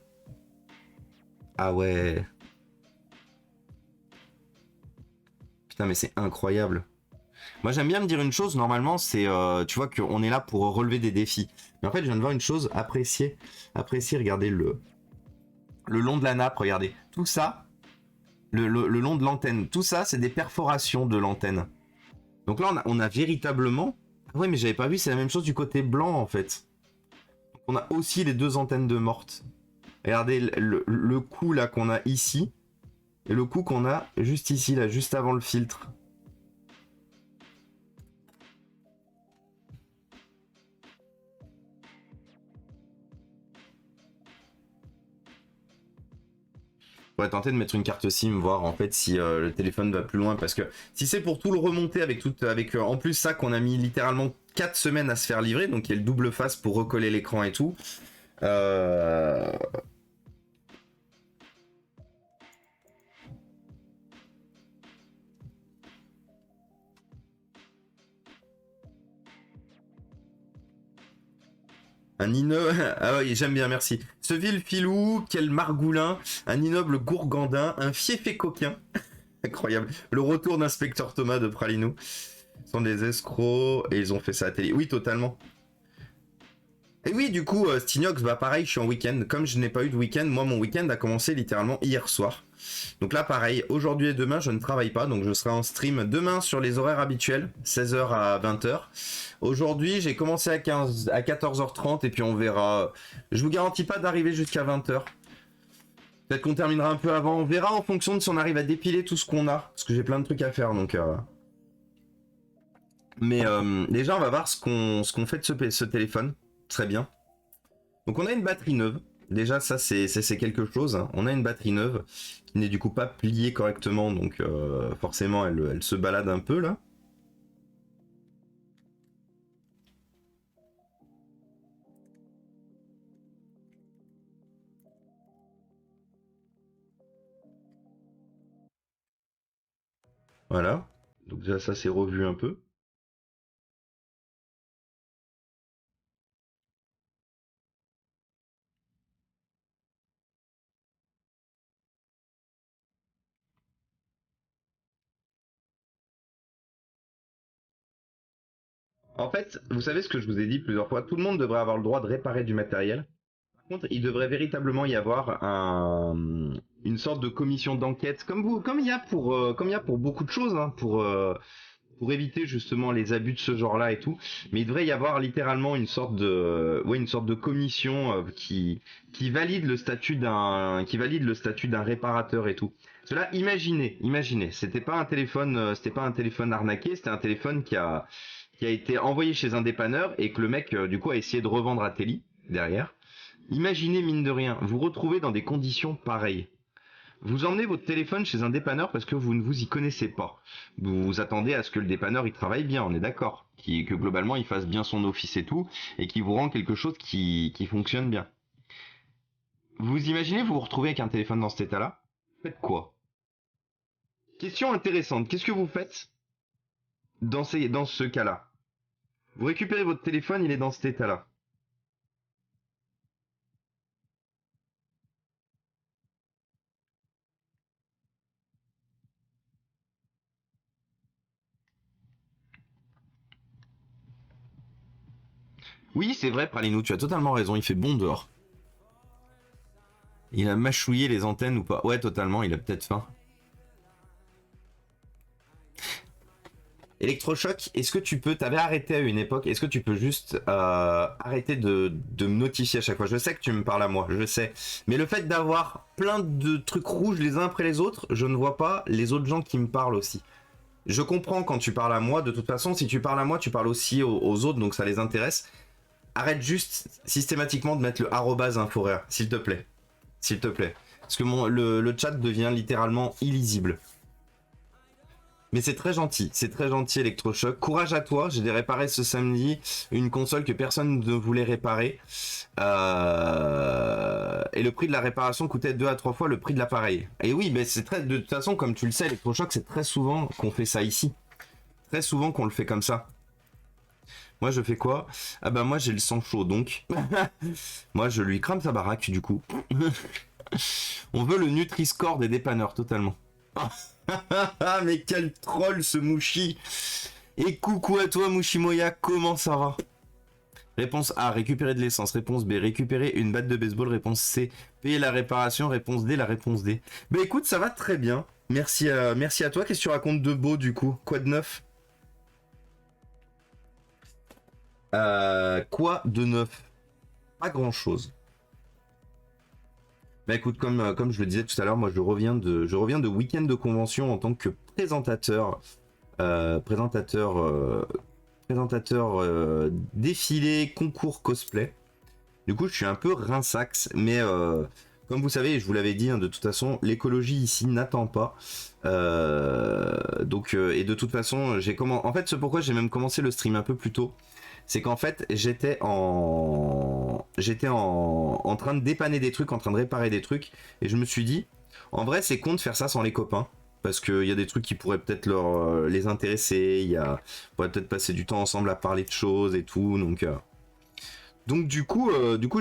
Ah ouais... Putain mais c'est incroyable. Moi j'aime bien me dire une chose, normalement c'est, tu vois qu'on est là pour relever des défis. Mais en fait je viens de voir une chose, apprécier, regardez le long de la nappe, regardez. Tout ça, le long de l'antenne, tout ça c'est des perforations de l'antenne. Donc là on a véritablement... Ah ouais mais j'avais pas vu, c'est la même chose du côté blanc en fait. On a aussi les deux antennes de morte. Regardez le coup là qu'on a ici, et le coup qu'on a juste ici, là, juste avant le filtre. On pourrait tenter de mettre une carte SIM, voir en fait si le téléphone va plus loin, parce que si c'est pour tout le remonter avec en plus ça qu'on a mis littéralement 4 semaines à se faire livrer, donc il y a le double face pour recoller l'écran et tout. Un immeuble... Ah oui, j'aime bien, merci. Ce vil filou, quel margoulin, un ignoble gourgandin, un fiefé coquin. Incroyable. Le retour d'inspecteur Thomas de Pralinou. Ce sont des escrocs et ils ont fait ça à télé. Oui, totalement. Et oui, du coup, Stignox, bah pareil, je suis en week-end. Comme je n'ai pas eu de week-end, moi, mon week-end a commencé littéralement hier soir. Donc là, pareil, aujourd'hui et demain, je ne travaille pas. Donc je serai en stream demain sur les horaires habituels, 16h à 20h. Aujourd'hui, j'ai commencé à 14h30 et puis on verra. Je vous garantis pas d'arriver jusqu'à 20h. Peut-être qu'on terminera un peu avant. On verra en fonction de si on arrive à dépiler tout ce qu'on a. Parce que j'ai plein de trucs à faire, donc... Mais déjà, on va voir ce qu'on fait de ce téléphone. Très bien. Donc on a une batterie neuve. Déjà ça c'est quelque chose. Hein. On a une batterie neuve qui n'est du coup pas pliée correctement. Donc forcément elle se balade un peu là. Voilà. Donc déjà ça c'est revu un peu. En fait, vous savez ce que je vous ai dit plusieurs fois, tout le monde devrait avoir le droit de réparer du matériel. Par contre, il devrait véritablement y avoir une sorte de commission d'enquête, comme il y a pour beaucoup de choses, hein, pour éviter justement les abus de ce genre-là et tout. Mais il devrait y avoir littéralement une sorte de commission qui valide le statut d'un réparateur et tout. Cela, imaginez, c'était pas un téléphone arnaqué, c'était un téléphone qui a été envoyé chez un dépanneur et que le mec du coup a essayé de revendre à Teli derrière. Imaginez mine de rien, vous retrouvez dans des conditions pareilles. Vous emmenez votre téléphone chez un dépanneur parce que vous ne vous y connaissez pas. Vous vous attendez à ce que le dépanneur il travaille bien, on est d'accord. Que globalement il fasse bien son office et tout, et qu'il vous rend quelque chose qui fonctionne bien. Vous imaginez vous vous retrouvez avec un téléphone dans cet état-là? Faites quoi? Question intéressante, qu'est-ce que vous faites dans ce cas-là? Vous récupérez votre téléphone, il est dans cet état-là. Oui, c'est vrai, Pralinou, tu as totalement raison, il fait bon dehors. Il a mâchouillé les antennes ou pas? Ouais, totalement, il a peut-être faim. Électrochoc, est-ce que tu peux, t'avais arrêté à une époque, est-ce que tu peux juste arrêter de me notifier à chaque fois? Je sais que tu me parles à moi, je sais. Mais le fait d'avoir plein de trucs rouges les uns après les autres, je ne vois pas les autres gens qui me parlent aussi. Je comprends quand tu parles à moi, de toute façon, si tu parles à moi, tu parles aussi aux autres, donc ça les intéresse. Arrête juste systématiquement de mettre le arrobase inforaire, s'il te plaît. S'il te plaît. Parce que le chat devient littéralement illisible. Mais c'est très gentil Electrochoc. Courage à toi, j'ai réparé ce samedi une console que personne ne voulait réparer. Et le prix de la réparation coûtait 2 à 3 fois le prix de l'appareil. Et oui, mais c'est très... De toute façon, comme tu le sais, Electrochoc, c'est très souvent qu'on fait ça ici. Très souvent qu'on le fait comme ça. Moi, je fais quoi? Ah bah moi, j'ai le sang chaud, donc... moi, je lui crame sa baraque, du coup. On veut le Nutri-Score des dépanneurs, totalement. Mais quel troll ce Mouchi! Et coucou à toi Mushimoya, comment ça va? Réponse A, récupérer de l'essence. Réponse B, récupérer une batte de baseball. Réponse C, payer la réparation. Réponse D, la réponse D. Bah écoute, ça va très bien. Merci à toi. Qu'est-ce que tu racontes de beau du coup? Quoi de neuf? Quoi de neuf? Pas grand chose. Bah écoute, comme je le disais tout à l'heure, moi je reviens de week-end de convention en tant que présentateur. Défilé, concours cosplay. Du coup, je suis un peu rinsax, mais comme vous savez, je vous l'avais dit, hein, de toute façon, l'écologie ici n'attend pas. Et de toute façon, en fait, c'est pourquoi j'ai même commencé le stream un peu plus tôt. C'est qu'en fait, j'étais en train de dépanner des trucs, en train de réparer des trucs, et je me suis dit, en vrai, c'est con de faire ça sans les copains. Parce qu'il y a des trucs qui pourraient peut-être les intéresser, on pourrait peut-être passer du temps ensemble à parler de choses et tout, donc du coup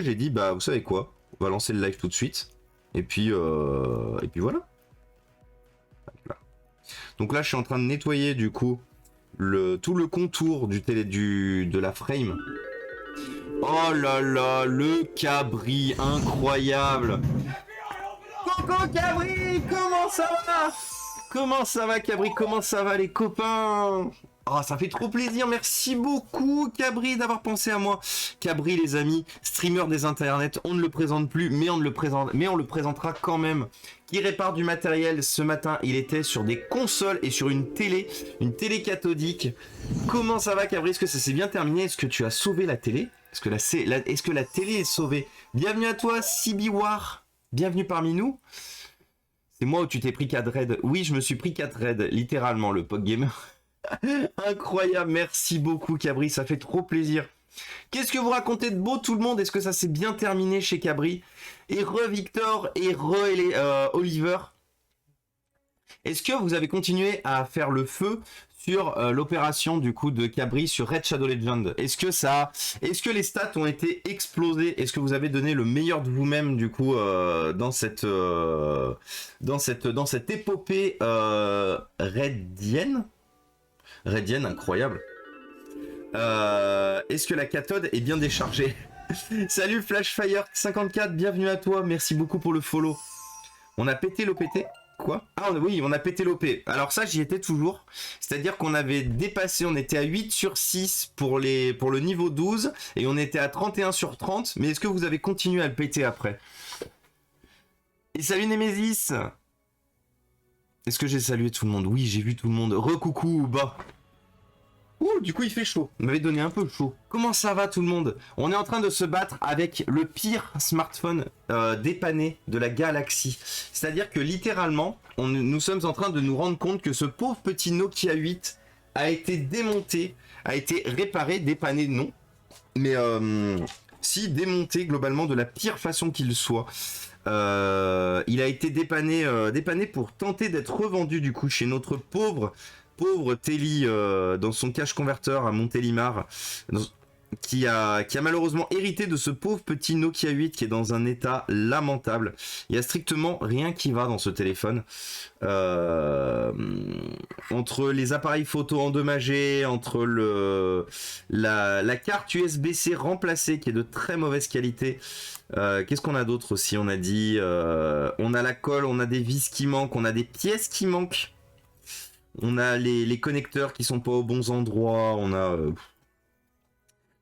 j'ai dit, bah vous savez quoi, on va lancer le live tout de suite, et puis voilà. Donc là je suis en train de nettoyer du coup tout le contour de la frame. Oh là là, le cabri, incroyable. Coucou Cabri, comment ça va? Comment ça va Cabri? Comment ça va les copains? Oh, ça fait trop plaisir, merci beaucoup Cabri d'avoir pensé à moi. Cabri les amis, streamer des internets, on ne le présente plus, mais on le présentera quand même. Qui répare du matériel, ce matin il était sur des consoles et sur une télé cathodique. Comment ça va Cabri? Est-ce que ça s'est bien terminé? Est-ce que tu as sauvé la télé? Est-ce que la télé est sauvée? Bienvenue à toi Sibiwar, bienvenue parmi nous. C'est moi où tu t'es pris 4 raids. Oui, je me suis pris 4 raids, littéralement, le Pog Gamer. Incroyable, merci beaucoup Cabri, ça fait trop plaisir. Qu'est-ce que vous racontez de beau tout le monde? Est-ce que ça s'est bien terminé chez Cabri? Et Victor et Oliver. Est-ce que vous avez continué à faire le feu sur l'opération du coup de Cabri sur Red Shadow Legend? Est-ce que les stats ont été explosées? Est-ce que vous avez donné le meilleur de vous-même du coup dans cette épopée Redienne, incroyable. Est-ce que la cathode est bien déchargée? Salut Flashfire54, bienvenue à toi, merci beaucoup pour le follow. On a pété l'OPT? Quoi? Ah oui, on a pété l'OP. Alors ça, j'y étais toujours. C'est-à-dire qu'on avait dépassé, on était à 8 sur 6 pour le niveau 12, et on était à 31 sur 30, mais est-ce que vous avez continué à le péter après? Et salut Nemesis! Est-ce que j'ai salué tout le monde? Oui, j'ai vu tout le monde. Recoucou, bah. Ouh, du coup il fait chaud. Vous m'avez donné un peu chaud. Comment ça va tout le monde? On est en train de se battre avec le pire smartphone dépanné de la galaxie. C'est-à-dire que littéralement, nous sommes en train de nous rendre compte que ce pauvre petit Nokia 8 a été démonté, a été réparé, dépanné non, mais si démonté globalement de la pire façon qu'il soit. Il a été dépanné pour tenter d'être revendu du coup chez notre pauvre Telly dans son cache converteur à Montélimar, qui a malheureusement hérité de ce pauvre petit Nokia 8 qui est dans un état lamentable. Il y a strictement rien qui va dans ce téléphone. Entre les appareils photo endommagés, entre la carte USB-C remplacée qui est de très mauvaise qualité. Qu'est-ce qu'on a d'autre aussi? On a dit on a la colle, on a des vis qui manquent, on a des pièces qui manquent. On a les connecteurs qui sont pas aux bons endroits, on a...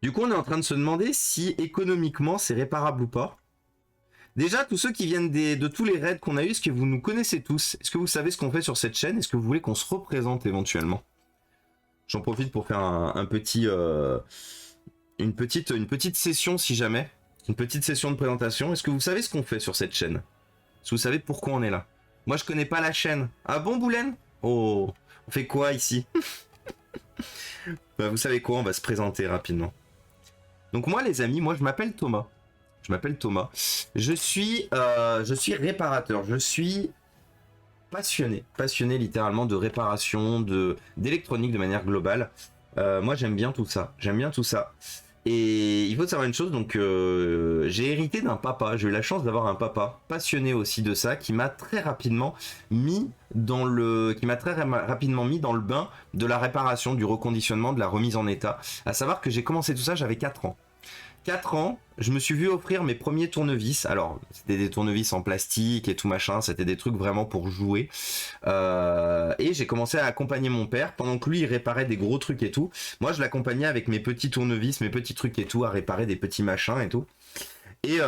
Du coup, on est en train de se demander si économiquement c'est réparable ou pas. Déjà, tous ceux qui viennent de tous les raids qu'on a eu, est-ce que vous nous connaissez tous? Est-ce que vous savez ce qu'on fait sur cette chaîne? Est-ce que vous voulez qu'on se représente éventuellement? J'en profite pour faire une petite session si jamais. Une petite session de présentation. Est-ce que vous savez ce qu'on fait sur cette chaîne? Est-ce que vous savez pourquoi on est là? Moi, je connais pas la chaîne. Ah bon, Boulen? Oh, on fait quoi ici? Bah, vous savez quoi, on va se présenter rapidement. Donc moi les amis, moi je m'appelle Thomas. Je suis réparateur, je suis passionné littéralement de réparation, d'électronique de manière globale. Moi j'aime bien tout ça, Et il faut savoir une chose, donc j'ai hérité d'un papa, j'ai eu la chance d'avoir un papa passionné aussi de ça, qui m'a très rapidement mis rapidement mis dans le bain de la réparation, du reconditionnement, de la remise en état. À savoir que j'ai commencé tout ça, j'avais 4 ans. 4 ans, je me suis vu offrir mes premiers tournevis. Alors, c'était des tournevis en plastique et tout machin, c'était des trucs vraiment pour jouer. Et j'ai commencé à accompagner mon père pendant que lui il réparait des gros trucs et tout. Moi, je l'accompagnais avec mes petits tournevis, mes petits trucs et tout, à réparer des petits machins et tout. Et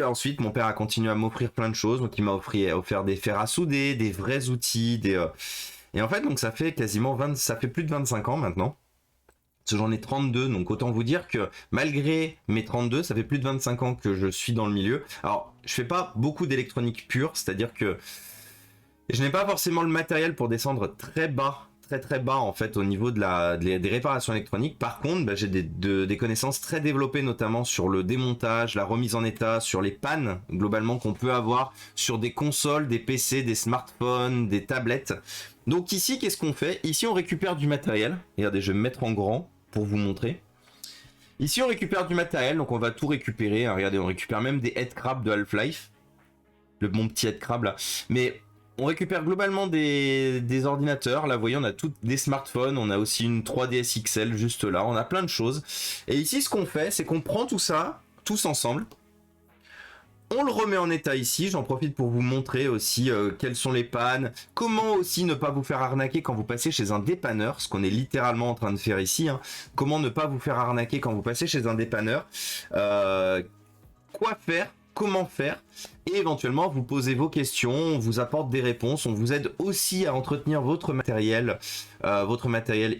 ensuite, mon père a continué à m'offrir plein de choses. Donc, il m'a offert des fers à souder, des vrais outils, Et en fait, donc ça fait ça fait plus de 25 ans maintenant. Parce que j'en ai 32, donc autant vous dire que malgré mes 32, ça fait plus de 25 ans que je suis dans le milieu. Alors, je fais pas beaucoup d'électronique pure, c'est-à-dire que je n'ai pas forcément le matériel pour descendre très bas, très bas en fait au niveau des réparations électroniques. Par contre, j'ai des connaissances très développées, notamment sur le démontage, la remise en état, sur les pannes globalement qu'on peut avoir sur des consoles, des PC, des smartphones, des tablettes. Donc ici, qu'est-ce qu'on fait? Ici, on récupère du matériel. Regardez, je vais me mettre en grand pour vous montrer. Ici, on récupère du matériel, donc on va tout récupérer. Hein, regardez, on récupère même des headcrabs de Half-Life. Mon petit headcrab là. Mais on récupère globalement des ordinateurs. Là, vous voyez, on a des smartphones. On a aussi une 3DS XL juste là. On a plein de choses. Et ici, ce qu'on fait, c'est qu'on prend tout ça, tous ensemble. On le remet en état ici, j'en profite pour vous montrer aussi quelles sont les pannes, comment aussi ne pas vous faire arnaquer quand vous passez chez un dépanneur, ce qu'on est littéralement en train de faire ici, hein. Comment ne pas vous faire arnaquer quand vous passez chez un dépanneur, quoi faire, comment faire, et éventuellement vous posez vos questions, on vous apporte des réponses, on vous aide aussi à entretenir votre matériel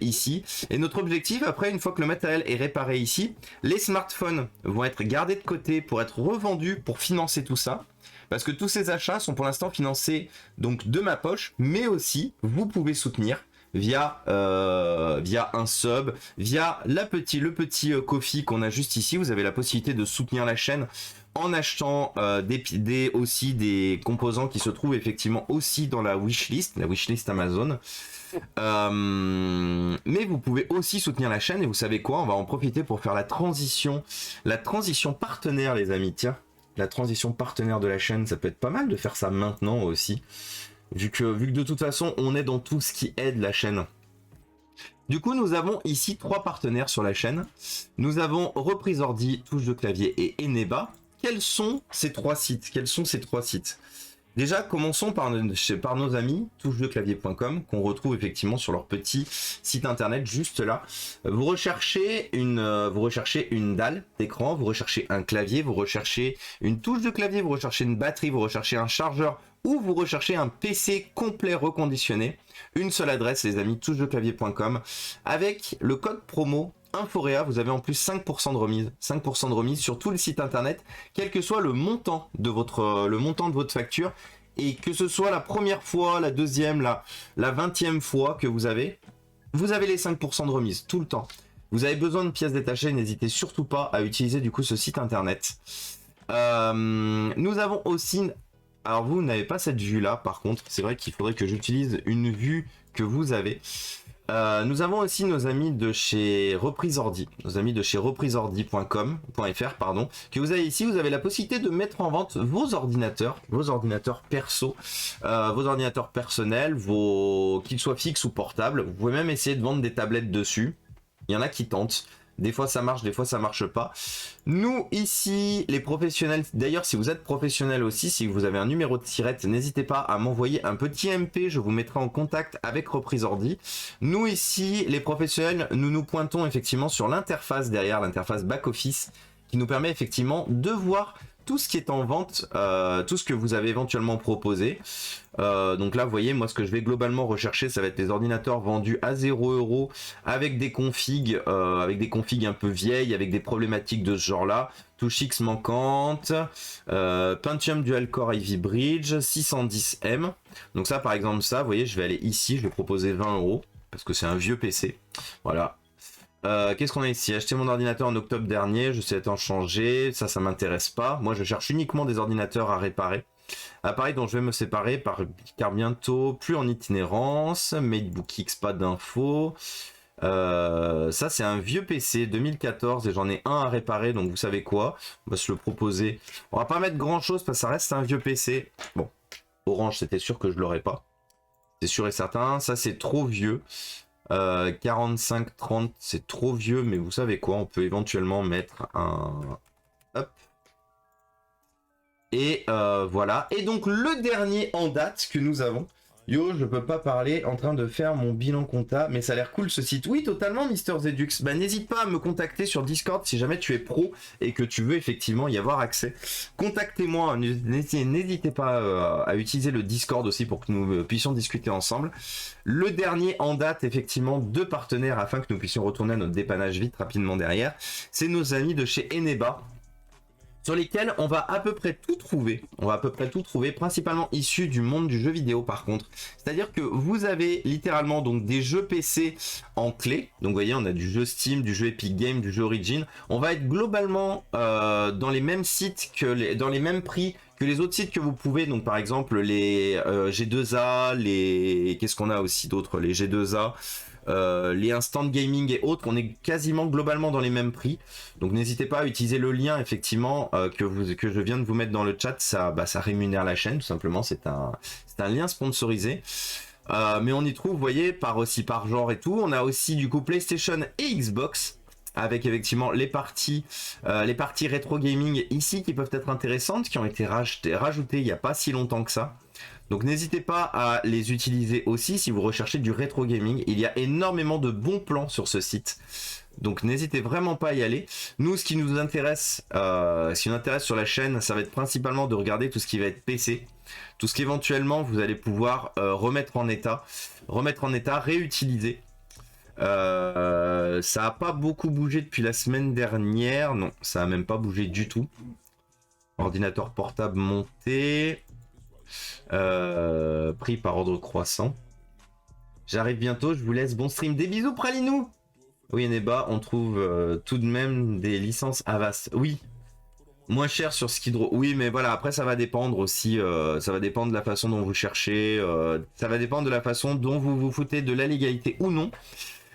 ici. Et notre objectif, après, une fois que le matériel est réparé ici, les smartphones vont être gardés de côté pour être revendus pour financer tout ça. Parce que tous ces achats sont pour l'instant financés donc de ma poche, mais aussi vous pouvez soutenir via un sub, via le petit Ko-fi qu'on a juste ici. Vous avez la possibilité de soutenir la chaîne en achetant aussi des composants qui se trouvent effectivement aussi dans la wishlist Amazon. Mais vous pouvez aussi soutenir la chaîne, et vous savez quoi, on va en profiter pour faire la transition partenaire, les amis. Tiens, la transition partenaire de la chaîne, ça peut être pas mal de faire ça maintenant aussi, vu que de toute façon on est dans tout ce qui aide la chaîne. Du coup, nous avons ici 3 partenaires sur la chaîne. Nous avons Reprise Ordi, Touche de Clavier et Eneba. Quels sont ces 3 sites? Déjà, commençons par nos amis touchedeclavier.com, qu'on retrouve effectivement sur leur petit site internet juste là. Vous recherchez une dalle d'écran, vous recherchez un clavier, vous recherchez une touche de clavier, vous recherchez une batterie, vous recherchez un chargeur, ou vous recherchez un PC complet reconditionné. Une seule adresse, les amis, touchedeclavier.com. Avec le code promo Inforéa, vous avez en plus 5% de remise. 5% de remise sur tout le site internet, quel que soit le montant de votre facture. Et que ce soit la première fois, la deuxième, la 20e fois que vous avez les 5% de remise tout le temps. Vous avez besoin de pièces détachées, n'hésitez surtout pas à utiliser du coup ce site internet. Nous avons aussi... Alors vous n'avez pas cette vue là, par contre, c'est vrai qu'il faudrait que j'utilise une vue que vous avez. Nous avons aussi nos amis de chez Reprise Ordi, repriseordi.com.fr, pardon, que vous avez ici. Vous avez la possibilité de mettre en vente vos ordinateurs perso, vos ordinateurs personnels, qu'ils soient fixes ou portables. Vous pouvez même essayer de vendre des tablettes dessus. Il y en a qui tentent. Des fois ça marche, des fois ça marche pas. Nous ici, les professionnels, d'ailleurs si vous êtes professionnel aussi, si vous avez un numéro de tirette, n'hésitez pas à m'envoyer un petit MP, je vous mettrai en contact avec Reprise Ordi. Nous ici, les professionnels, nous pointons effectivement sur l'interface derrière, l'interface back-office, qui nous permet effectivement de voir tout ce qui est en vente, tout ce que vous avez éventuellement proposé. Donc là, vous voyez, moi, ce que je vais globalement rechercher, ça va être les ordinateurs vendus à 0 € avec des configs un peu vieilles, avec des problématiques de ce genre-là. Touche X manquante, Pentium Dual Core Ivy Bridge, 610M. Donc ça, par exemple, ça, vous voyez, je vais aller ici, je vais proposer 20 € parce que c'est un vieux PC. Voilà. Qu'est-ce qu'on a ici? Acheté mon ordinateur en octobre dernier, je sais en changer, ça m'intéresse pas. Moi je cherche uniquement des ordinateurs à réparer. Appareil dont je vais me séparer car bientôt plus en itinérance. Matebook X, pas d'infos. Ça c'est un vieux PC 2014 et j'en ai un à réparer, donc vous savez quoi, on va se le proposer. On va pas mettre grand chose parce que ça reste un vieux PC. Bon, Orange c'était sûr que je l'aurais pas, c'est sûr et certain. Ça c'est trop vieux, 45-30 c'est trop vieux, mais vous savez quoi, on peut éventuellement mettre un... Hop. Et voilà. Et donc le dernier en date que nous avons. Yo, je peux pas parler en train de faire mon bilan compta, mais ça a l'air cool ce site. Oui, totalement, Mister Zedux. Bah, n'hésite pas à me contacter sur Discord si jamais tu es pro et que tu veux effectivement y avoir accès. Contactez-moi, n'hésitez pas à utiliser le Discord aussi pour que nous puissions discuter ensemble. Le dernier en date, effectivement, de partenaires afin que nous puissions retourner à notre dépannage vite rapidement derrière, c'est nos amis de chez Eneba, sur lesquels on va à peu près tout trouver. On va à peu près tout trouver, principalement issus du monde du jeu vidéo par contre. C'est-à-dire que vous avez littéralement donc des jeux PC en clé. Donc vous voyez, on a du jeu Steam, du jeu Epic Games, du jeu Origin. On va être globalement dans les mêmes sites, dans les mêmes prix que les autres sites que vous pouvez. Donc par exemple les G2A, les... Qu'est-ce qu'on a aussi d'autres? Les G2A. Les instant gaming et autres, on est quasiment globalement dans les mêmes prix. Donc n'hésitez pas à utiliser le lien effectivement que je viens de vous mettre dans le chat. Ça rémunère la chaîne tout simplement. C'est un lien sponsorisé. Mais on y trouve, vous voyez, par genre et tout. On a aussi du coup PlayStation et Xbox, avec effectivement les parties rétro gaming ici qui peuvent être intéressantes, qui ont été rajoutées il n'y a pas si longtemps que ça. Donc n'hésitez pas à les utiliser aussi si vous recherchez du rétro gaming. Il y a énormément de bons plans sur ce site. Donc n'hésitez vraiment pas à y aller. Nous, ce qui nous intéresse, sur la chaîne, ça va être principalement de regarder tout ce qui va être PC. Tout ce qu'éventuellement vous allez pouvoir remettre en état, réutiliser. Ça n'a pas beaucoup bougé depuis la semaine dernière. Non, ça n'a même pas bougé du tout. Ordinateur portable monté. Pris par ordre croissant. J'arrive bientôt, je vous laisse. Bon stream, des bisous Pralinou. Oui, Eneba, on trouve tout de même des licences Avast. Oui, moins cher sur Skidrow. Oui, mais voilà, après ça va dépendre aussi. Ça va dépendre de la façon dont vous cherchez. Ça va dépendre de la façon dont vous vous foutez de la légalité ou non.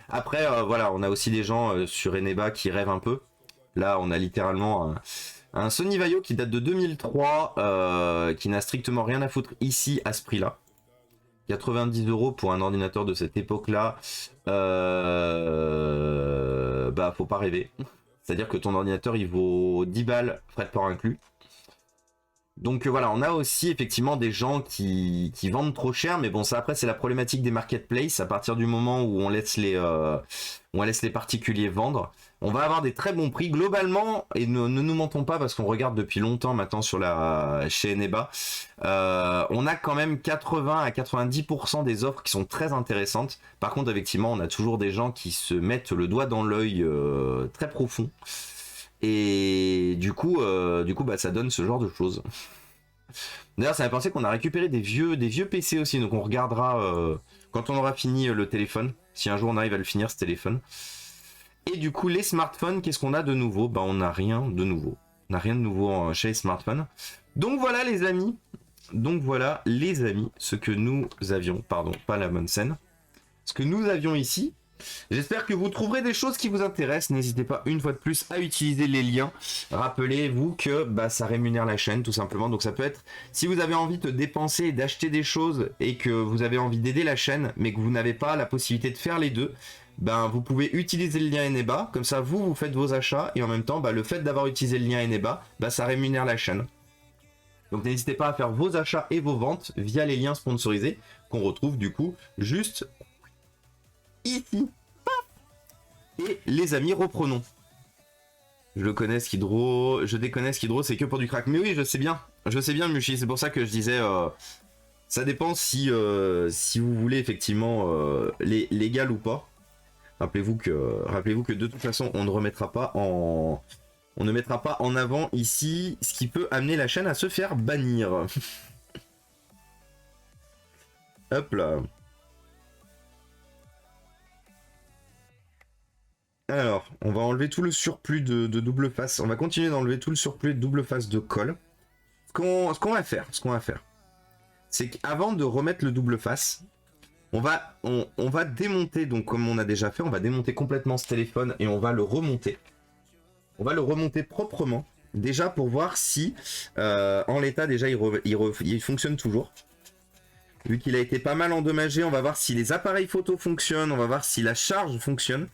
Après, voilà, on a aussi des gens sur Eneba qui rêvent un peu. Là, on a littéralement un Sony Vaio qui date de 2003, qui n'a strictement rien à foutre ici à ce prix-là. 90 € pour un ordinateur de cette époque-là, bah faut pas rêver. C'est-à-dire que ton ordinateur il vaut 10 balles, frais de port inclus. Donc voilà, on a aussi effectivement des gens qui vendent trop cher, mais bon ça après c'est la problématique des marketplaces. À partir du moment où on laisse les particuliers vendre, on va avoir des très bons prix globalement, et ne nous mentons pas parce qu'on regarde depuis longtemps maintenant chez Eneba. On a quand même 80 à 90% des offres qui sont très intéressantes. Par contre effectivement on a toujours des gens qui se mettent le doigt dans l'œil très profond. Et du coup bah, ça donne ce genre de choses. D'ailleurs ça m'a pensé qu'on a récupéré des vieux PC aussi, donc on regardera quand on aura fini le téléphone, si un jour on arrive à le finir ce téléphone. Et du coup les smartphones, qu'est-ce qu'on a de nouveau? Bah on n'a rien de nouveau. On n'a rien de nouveau chez les smartphones. Donc voilà les amis, ce que nous avions, pardon, pas la bonne scène, ce que nous avions ici. J'espère que vous trouverez des choses qui vous intéressent. N'hésitez pas une fois de plus à utiliser les liens. Rappelez-vous que bah, ça rémunère la chaîne tout simplement. Donc ça peut être, si vous avez envie de dépenser et d'acheter des choses et que vous avez envie d'aider la chaîne mais que vous n'avez pas la possibilité de faire les deux, ben vous pouvez utiliser le lien Eneba. Comme ça vous faites vos achats et en même temps bah, le fait d'avoir utilisé le lien Eneba, bah, ça rémunère la chaîne. Donc n'hésitez pas à faire vos achats et vos ventes via les liens sponsorisés qu'on retrouve du coup juste ici. Et les amis, reprenons. Je connais Skidrow, je déconne Skidrow, c'est que pour du crack. Mais oui, je sais bien Mushi, c'est pour ça que je disais, ça dépend si vous voulez effectivement légal ou pas. Rappelez-vous que de toute façon, on ne mettra pas en avant ici ce qui peut amener la chaîne à se faire bannir. Hop là. Alors, on va enlever tout le surplus de double face. On va continuer d'enlever tout le surplus de double face de colle. Ce qu'on va faire, c'est qu'avant de remettre le double face, On va démonter, donc comme on a déjà fait, on va démonter complètement ce téléphone et on va le remonter. On va le remonter proprement, déjà pour voir si en l'état déjà il fonctionne toujours. Vu qu'il a été pas mal endommagé, on va voir si les appareils photo fonctionnent, on va voir si la charge fonctionne.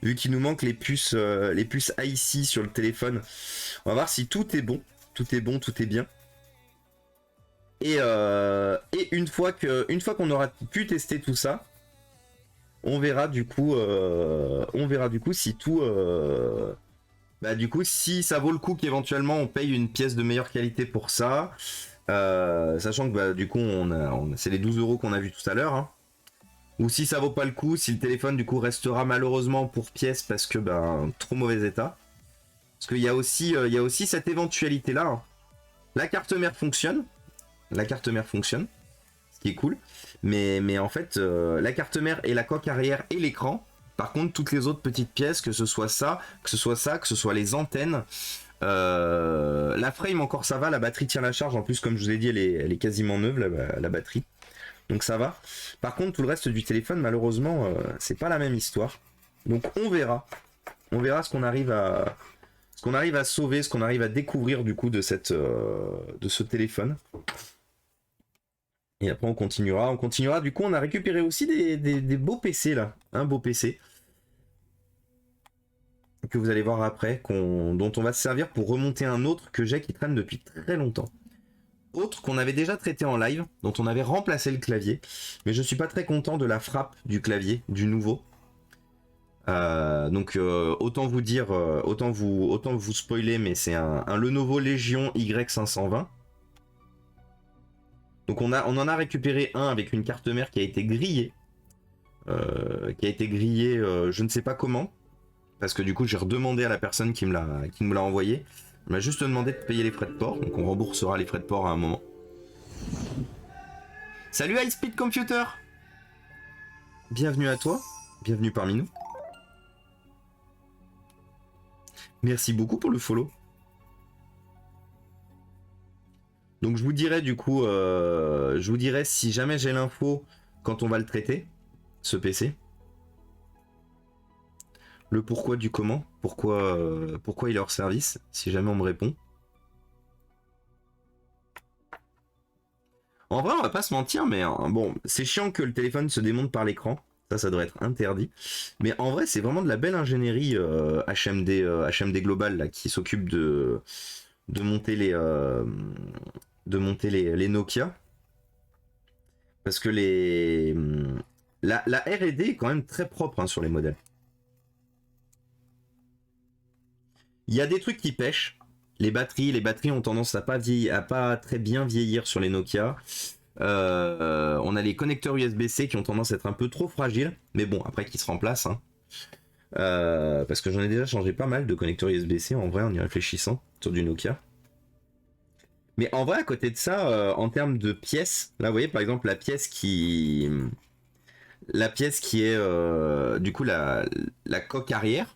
Vu qu'il nous manque les puces IC sur le téléphone, on va voir si tout est bon, tout est bon, tout est bien. Et une fois qu'on aura pu tester tout ça, on verra du coup si tout, du coup si ça vaut le coup qu'éventuellement on paye une pièce de meilleure qualité pour ça, sachant que du coup c'est les 12 € qu'on a vu tout à l'heure. Hein. Ou si ça vaut pas le coup, si le téléphone du coup restera malheureusement pour pièce parce que trop mauvais état. Parce qu'il y a aussi cette éventualité là. Hein. La carte mère fonctionne. Ce qui est cool. Mais en fait, la carte mère et la coque arrière et l'écran. Par contre, toutes les autres petites pièces, que ce soit ça, que ce soit les antennes. La frame encore ça va, la batterie tient la charge. En plus, comme je vous ai dit, elle est quasiment neuve la batterie. Donc ça va. Par contre, tout le reste du téléphone, malheureusement, c'est pas la même histoire. Donc on verra. On verra ce qu'on arrive à sauver, ce qu'on arrive à découvrir du coup de ce téléphone. Et après on continuera. Du coup, on a récupéré aussi des beaux PC là. Un beau PC. Que vous allez voir après, dont on va se servir pour remonter un autre que j'ai qui traîne depuis très longtemps. Autre qu'on avait déjà traité en live, dont on avait remplacé le clavier. Mais je suis pas très content de la frappe du clavier, du nouveau. Donc autant vous dire, autant vous spoiler, mais c'est un Lenovo Legion Y520. Donc on en a récupéré un avec une carte mère qui a été grillée. Je ne sais pas comment. Parce que du coup j'ai redemandé à la personne qui me l'a envoyé. Elle m'a juste demandé de payer les frais de port. Donc on remboursera les frais de port à un moment. Salut High Speed Computer. Bienvenue à toi. Bienvenue parmi nous. Merci beaucoup pour le follow. Donc je vous dirai du coup, si jamais j'ai l'info quand on va le traiter, ce PC. Le pourquoi du comment, pourquoi il est hors service, si jamais on me répond. En vrai, on va pas se mentir, mais bon, c'est chiant que le téléphone se démonte par l'écran. Ça doit être interdit. Mais en vrai, c'est vraiment de la belle ingénierie HMD Global là, qui s'occupe de monter les Nokia. Parce que la R&D est quand même très propre sur les modèles. Il y a des trucs qui pêchent. Les batteries ont tendance à pas très bien vieillir sur les Nokia. On a les connecteurs USB-C qui ont tendance à être un peu trop fragiles. Mais bon, après qui se remplacent. Hein. Parce que j'en ai déjà changé pas mal de connecteurs USB-C en vrai en y réfléchissant sur du Nokia. Mais en vrai, à côté de ça, en termes de pièces, là vous voyez par exemple la pièce qui est du coup la coque arrière.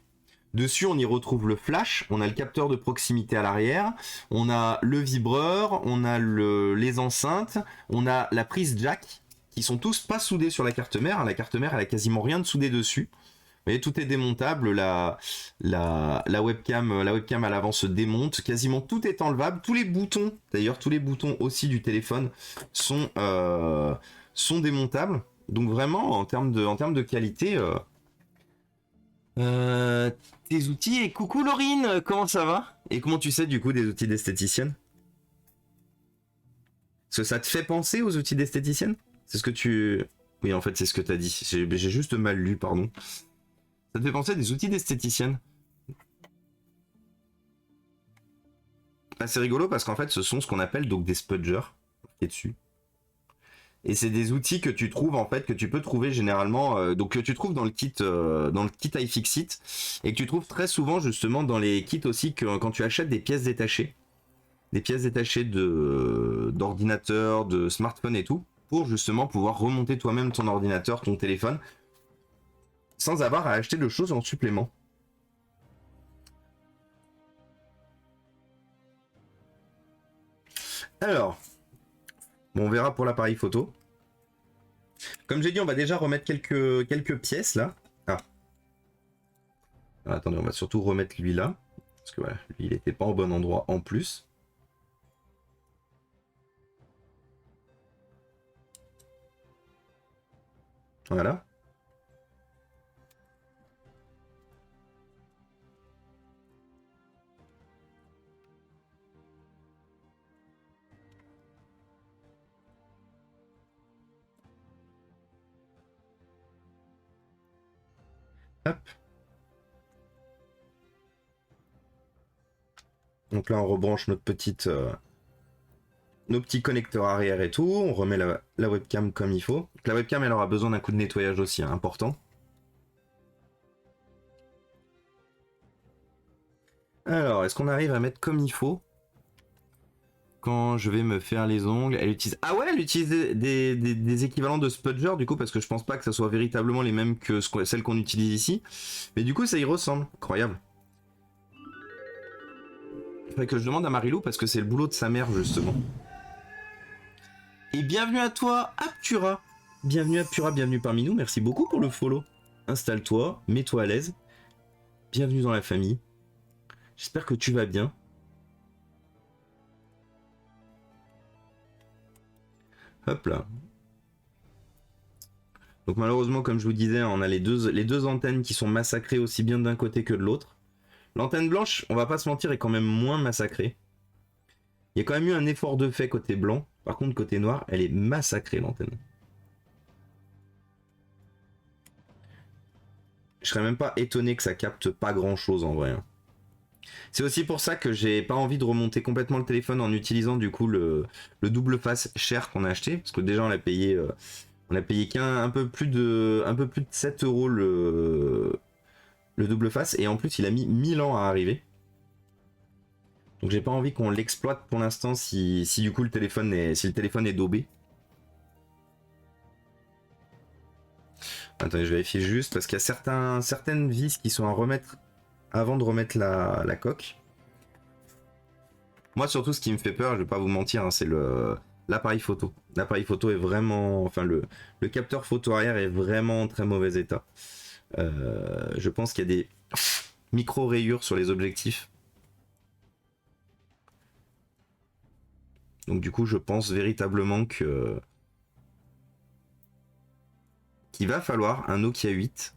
Dessus, on y retrouve le flash, on a le capteur de proximité à l'arrière, on a le vibreur, on a les enceintes, on a la prise jack, qui sont tous pas soudés sur la carte mère. La carte mère, elle a quasiment rien de soudé dessus. Vous voyez, tout est démontable, la webcam à l'avant se démonte, quasiment tout est enlevable. Tous les boutons, d'ailleurs, tous les boutons aussi du téléphone sont démontables. Donc vraiment, en termes de qualité... tes outils et coucou Laurine, comment ça va? Et comment tu sais du coup des outils d'esthéticienne? Parce que ça te fait penser aux outils d'esthéticienne? C'est ce que tu... Oui en fait c'est ce que t'as dit, j'ai juste mal lu, pardon. Ça te fait penser à des outils d'esthéticienne? C'est rigolo parce qu'en fait ce sont ce qu'on appelle donc des spudgers qui est dessus. Et c'est des outils que tu trouves en fait, que tu peux trouver généralement, donc que tu trouves dans le kit iFixit, et que tu trouves très souvent justement dans les kits aussi quand tu achètes des pièces détachées d'ordinateur, de smartphone et tout, pour justement pouvoir remonter toi-même ton ordinateur, ton téléphone, sans avoir à acheter de choses en supplément. Alors, bon, on verra pour l'appareil photo. Comme j'ai dit, on va déjà remettre quelques pièces là. Ah. Alors, attendez, on va surtout remettre lui là. Parce que voilà, lui, il n'était pas au bon endroit en plus. Voilà. Hop. Donc là, on rebranche nos petits connecteurs arrière et tout. On remet la webcam comme il faut. Donc, la webcam, elle aura besoin d'un coup de nettoyage aussi, hein, important. Alors, est-ce qu'on arrive à mettre comme il faut quand je vais me faire les ongles? Elle utilise... Ah ouais, elle utilise des équivalents de Spudger, du coup, parce que je pense pas que ça soit véritablement les mêmes que celles qu'on utilise ici. Mais du coup, ça y ressemble. Incroyable. Faudrait que je demande à Marilou, parce que c'est le boulot de sa mère, justement. Et bienvenue à toi, Aptura. Bienvenue Aptura, bienvenue parmi nous. Merci beaucoup pour le follow. Installe-toi, mets-toi à l'aise. Bienvenue dans la famille. J'espère que tu vas bien. Hop là. Donc malheureusement, comme je vous disais, on a les deux antennes qui sont massacrées aussi bien d'un côté que de l'autre. L'antenne blanche, on va pas se mentir, est quand même moins massacrée. Il y a quand même eu un effort de fait côté blanc. Par contre, côté noir, elle est massacrée, l'antenne. Je serais même pas étonné que ça capte pas grand chose en vrai. Hein. C'est aussi pour ça que j'ai pas envie de remonter complètement le téléphone en utilisant du coup le double face cher qu'on a acheté. Parce que déjà on l'a payé, un peu plus de 7 euros le double face. Et en plus il a mis 1000 ans à arriver. Donc j'ai pas envie qu'on l'exploite pour l'instant si du coup le téléphone est daubé. Attendez, je vérifie juste parce qu'il y a certaines vis qui sont à remettre avant de remettre la coque. Moi surtout ce qui me fait peur, je vais pas vous mentir, hein, c'est l'appareil photo. L'appareil photo est vraiment... Enfin le capteur photo arrière est vraiment en très mauvais état. Je pense qu'il y a des micro-rayures sur les objectifs. Donc du coup je pense véritablement qu'il va falloir un Nokia 8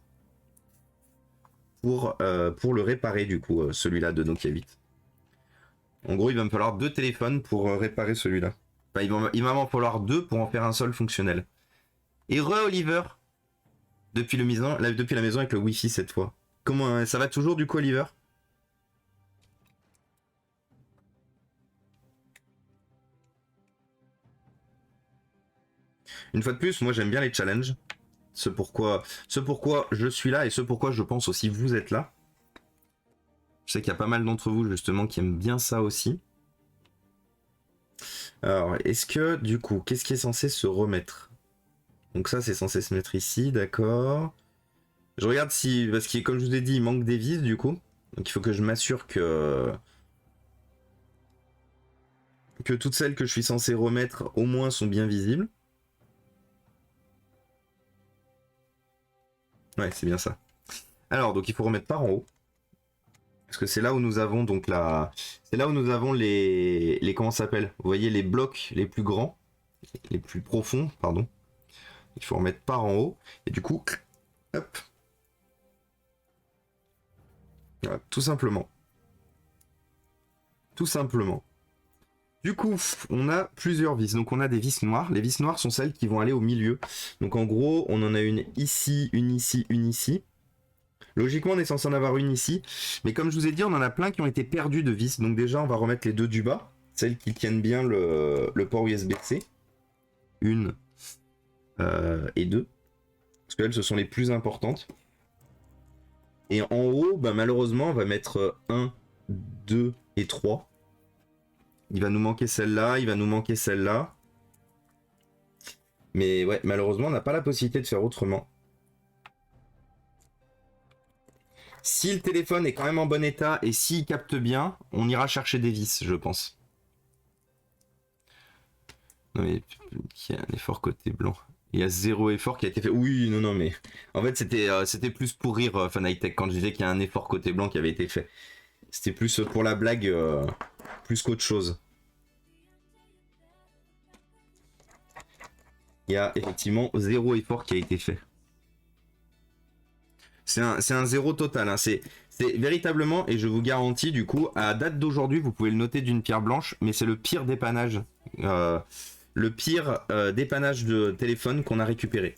pour le réparer du coup, celui-là de Nokia 8. En gros, il va me falloir 2 téléphones pour réparer celui-là. Enfin, il va m'en falloir 2 pour en faire un seul fonctionnel. Et Oliver, depuis la maison avec le Wi-Fi cette fois. Comment ça va toujours du coup, Oliver? Une fois de plus, moi j'aime bien les challenges. Ce pourquoi je suis là et ce pourquoi je pense aussi vous êtes là. Je sais qu'il y a pas mal d'entre vous justement qui aiment bien ça aussi. Alors, est-ce que du coup, qu'est-ce qui est censé se remettre? Donc ça, c'est censé se mettre ici, d'accord. Je regarde si... Parce que comme je vous ai dit, il manque des vis du coup. Donc il faut que je m'assure que toutes celles que je suis censé remettre au moins sont bien visibles. Ouais, c'est bien ça. Alors, donc il faut remettre par en haut. Parce que c'est là où nous avons donc c'est là où nous avons les comment ça s'appelle? Vous voyez les blocs les plus grands, les plus profonds, pardon. Il faut remettre par en haut. Et du coup, hop. Voilà, tout simplement. Tout simplement. Du coup, on a plusieurs vis. Donc on a des vis noires. Les vis noires sont celles qui vont aller au milieu. Donc en gros, on en a une ici, une ici, une ici. Logiquement, on est censé en avoir une ici. Mais comme je vous ai dit, on en a plein qui ont été perdus de vis. Donc déjà, on va remettre les deux du bas. Celles qui tiennent bien le port USB-C. Une et deux. Parce qu'elles, ce sont les plus importantes. Et en haut, bah, malheureusement, on va mettre 1, 2 et 3. Il va nous manquer celle-là, il va nous manquer celle-là. Mais ouais, malheureusement, on n'a pas la possibilité de faire autrement. Si le téléphone est quand même en bon état et s'il capte bien, on ira chercher des vis, je pense. Non mais, il y a un effort côté blanc. Il y a 0 effort qui a été fait. Oui, non, non, mais en fait, c'était plus pour rire, Fan High Tech, quand je disais qu'il y a un effort côté blanc qui avait été fait. C'était plus pour la blague, plus qu'autre chose. Il y a effectivement 0 effort qui a été fait. C'est un 0 total. Hein. C'est véritablement, et je vous garantis, du coup, à date d'aujourd'hui, vous pouvez le noter d'une pierre blanche, mais c'est le pire dépannage. Le pire dépannage de téléphone qu'on a récupéré.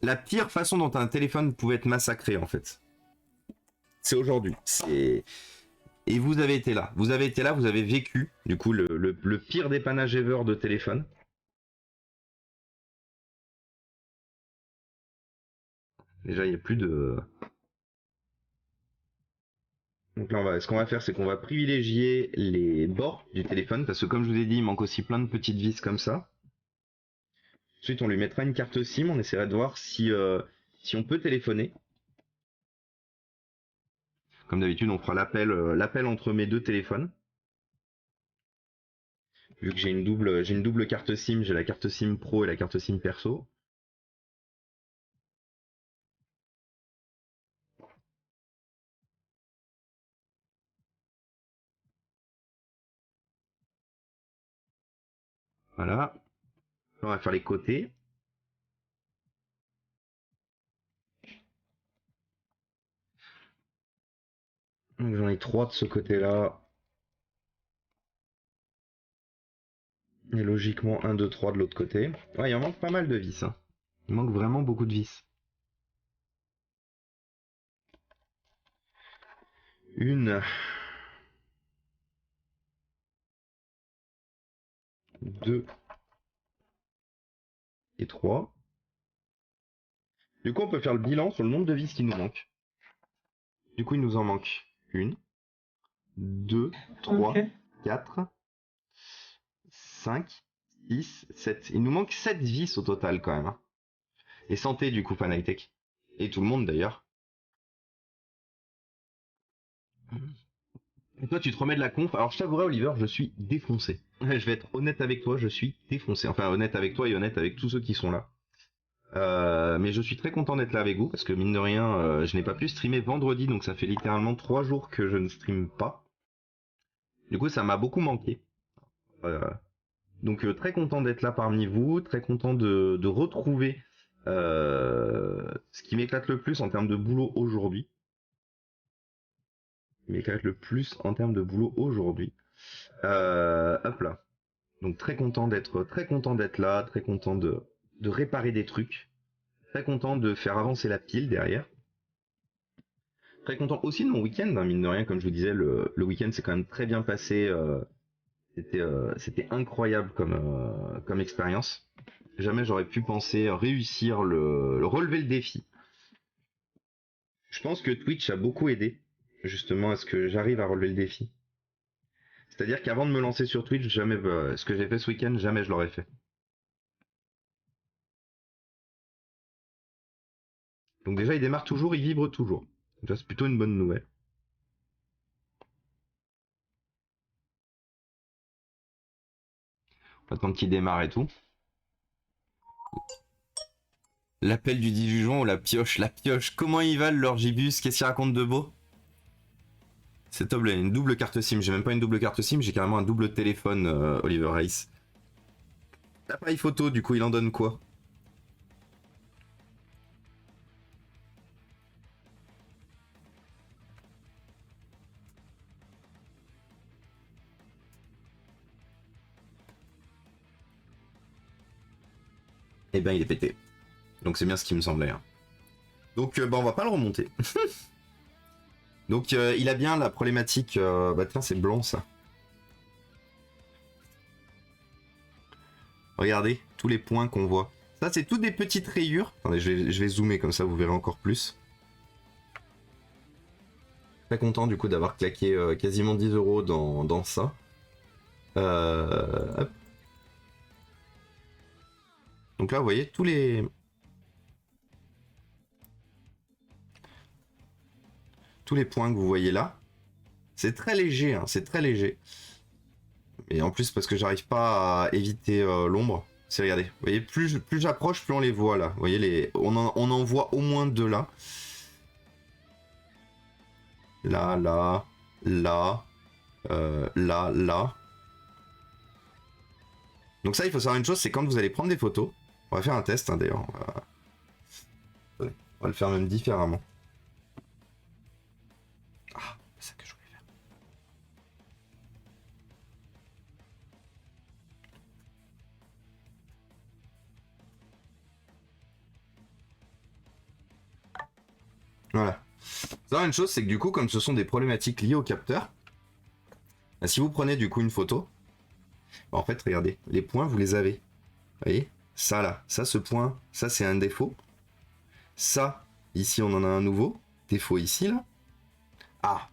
La pire façon dont un téléphone pouvait être massacré, en fait. C'est aujourd'hui. Et vous avez été là. Vous avez été là, vous avez vécu, du coup, le pire dépannage ever de téléphone. Déjà, il n'y a plus de... Donc là, ce qu'on va faire, c'est qu'on va privilégier les bords du téléphone, parce que comme je vous ai dit, il manque aussi plein de petites vis comme ça. Ensuite, on lui mettra une carte SIM, on essaiera de voir si on peut téléphoner. Comme d'habitude, on fera l'appel entre mes deux téléphones. Vu que j'ai une double carte SIM, j'ai la carte SIM Pro et la carte SIM perso. Voilà. On va faire les côtés. Donc j'en ai 3 de ce côté-là. Et logiquement 1, 2, 3 de l'autre côté. Ouais, il en manque pas mal de vis. Hein. Il manque vraiment beaucoup de vis. Une. 2 et 3. Du coup, on peut faire le bilan sur le nombre de vis qui nous manque. Du coup, il nous en manque 1, 2, 3, 4, 5, 6, 7. Il nous manque 7 vis au total quand même. Hein. Et santé du coup, Fan High Tech. Et tout le monde d'ailleurs. Et toi, tu te remets de la conf. Alors, je t'avouerai, Oliver, je suis défoncé. Je vais être honnête avec toi, je suis défoncé. Enfin, honnête avec toi et honnête avec tous ceux qui sont là. Mais je suis très content d'être là avec vous parce que mine de rien, je n'ai pas pu streamer vendredi, donc ça fait littéralement 3 jours que je ne stream pas. Du coup, ça m'a beaucoup manqué. Euh, donc très content d'être là parmi vous, très content de retrouver ce qui m'éclate le plus en termes de boulot aujourd'hui. Il m'éclate le plus en termes de boulot aujourd'hui. Hop là. Donc très content d'être là, très content de réparer des trucs, très content de faire avancer la pile derrière. Très content aussi de mon week-end, hein, mine de rien, comme je vous disais, le week-end s'est quand même très bien passé. C'était incroyable comme expérience. Jamais j'aurais pu penser réussir relever le défi. Je pense que Twitch a beaucoup aidé justement à ce que j'arrive à relever le défi. C'est-à-dire qu'avant de me lancer sur Twitch, jamais ce que j'ai fait ce week-end, jamais je l'aurais fait. Donc déjà, il démarre toujours, il vibre toujours. Ça, c'est plutôt une bonne nouvelle. On attend qu'il démarre et tout. L'appel du 18 juin ou la pioche. La pioche, comment ils valent leur Gibus? Qu'est-ce qu'ils racontent de beau? C'est top, là, une double carte SIM. J'ai même pas une double carte SIM, j'ai carrément un double téléphone, Oliver Race. L'appareil photo, du coup, il en donne quoi? Eh ben, il est pété. Donc c'est bien ce qui me semblait. Hein. Donc, on va pas le remonter. Donc, il a bien la problématique... bah tiens, c'est blanc, ça. Regardez, tous les points qu'on voit. Ça, c'est toutes des petites rayures. Attendez, je vais zoomer, comme ça, vous verrez encore plus. Très content, du coup, d'avoir claqué quasiment 10 € dans ça. Hop. Donc là, vous voyez, tous les points que vous voyez là, c'est très léger, c'est très léger. Et en plus, parce que j'arrive pas à éviter l'ombre, C'est, regardez, vous voyez, plus j'approche, plus on les voit là. Vous voyez, on en voit au moins 2 là. Là, là, là, là. Donc ça, il faut savoir une chose, c'est quand vous allez prendre des photos, on va faire un test hein, d'ailleurs. On va le faire même différemment. Ah, c'est ça que je voulais faire. Voilà. Alors une chose, c'est que du coup, comme ce sont des problématiques liées au capteur, bah, si vous prenez du coup une photo, bah, en fait, regardez, les points, vous les avez. Vous voyez, ça là, ça, ce point, ça c'est un défaut. Ça, ici, on en a un nouveau. Défaut ici, là. Ah,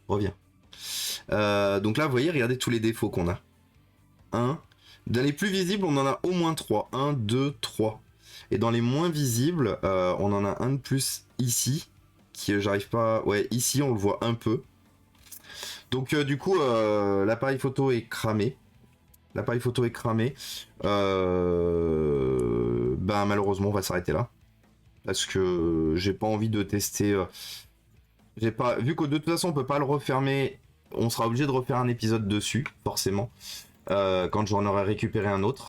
reviens. Donc là, vous voyez, regardez tous les défauts qu'on a. 1. Dans les plus visibles, on en a au moins 3. 1, 2, 3. Et dans les moins visibles, on en a un de plus ici. Qui j'arrive pas... Ouais, ici, on le voit un peu. Donc du coup, l'appareil photo est cramé. L'appareil photo est cramé. Ben, malheureusement, on va s'arrêter là. Parce que j'ai pas envie de tester... Vu que de toute façon, on peut pas le refermer... On sera obligé de refaire un épisode dessus, forcément. Quand j'en aurai récupéré un autre.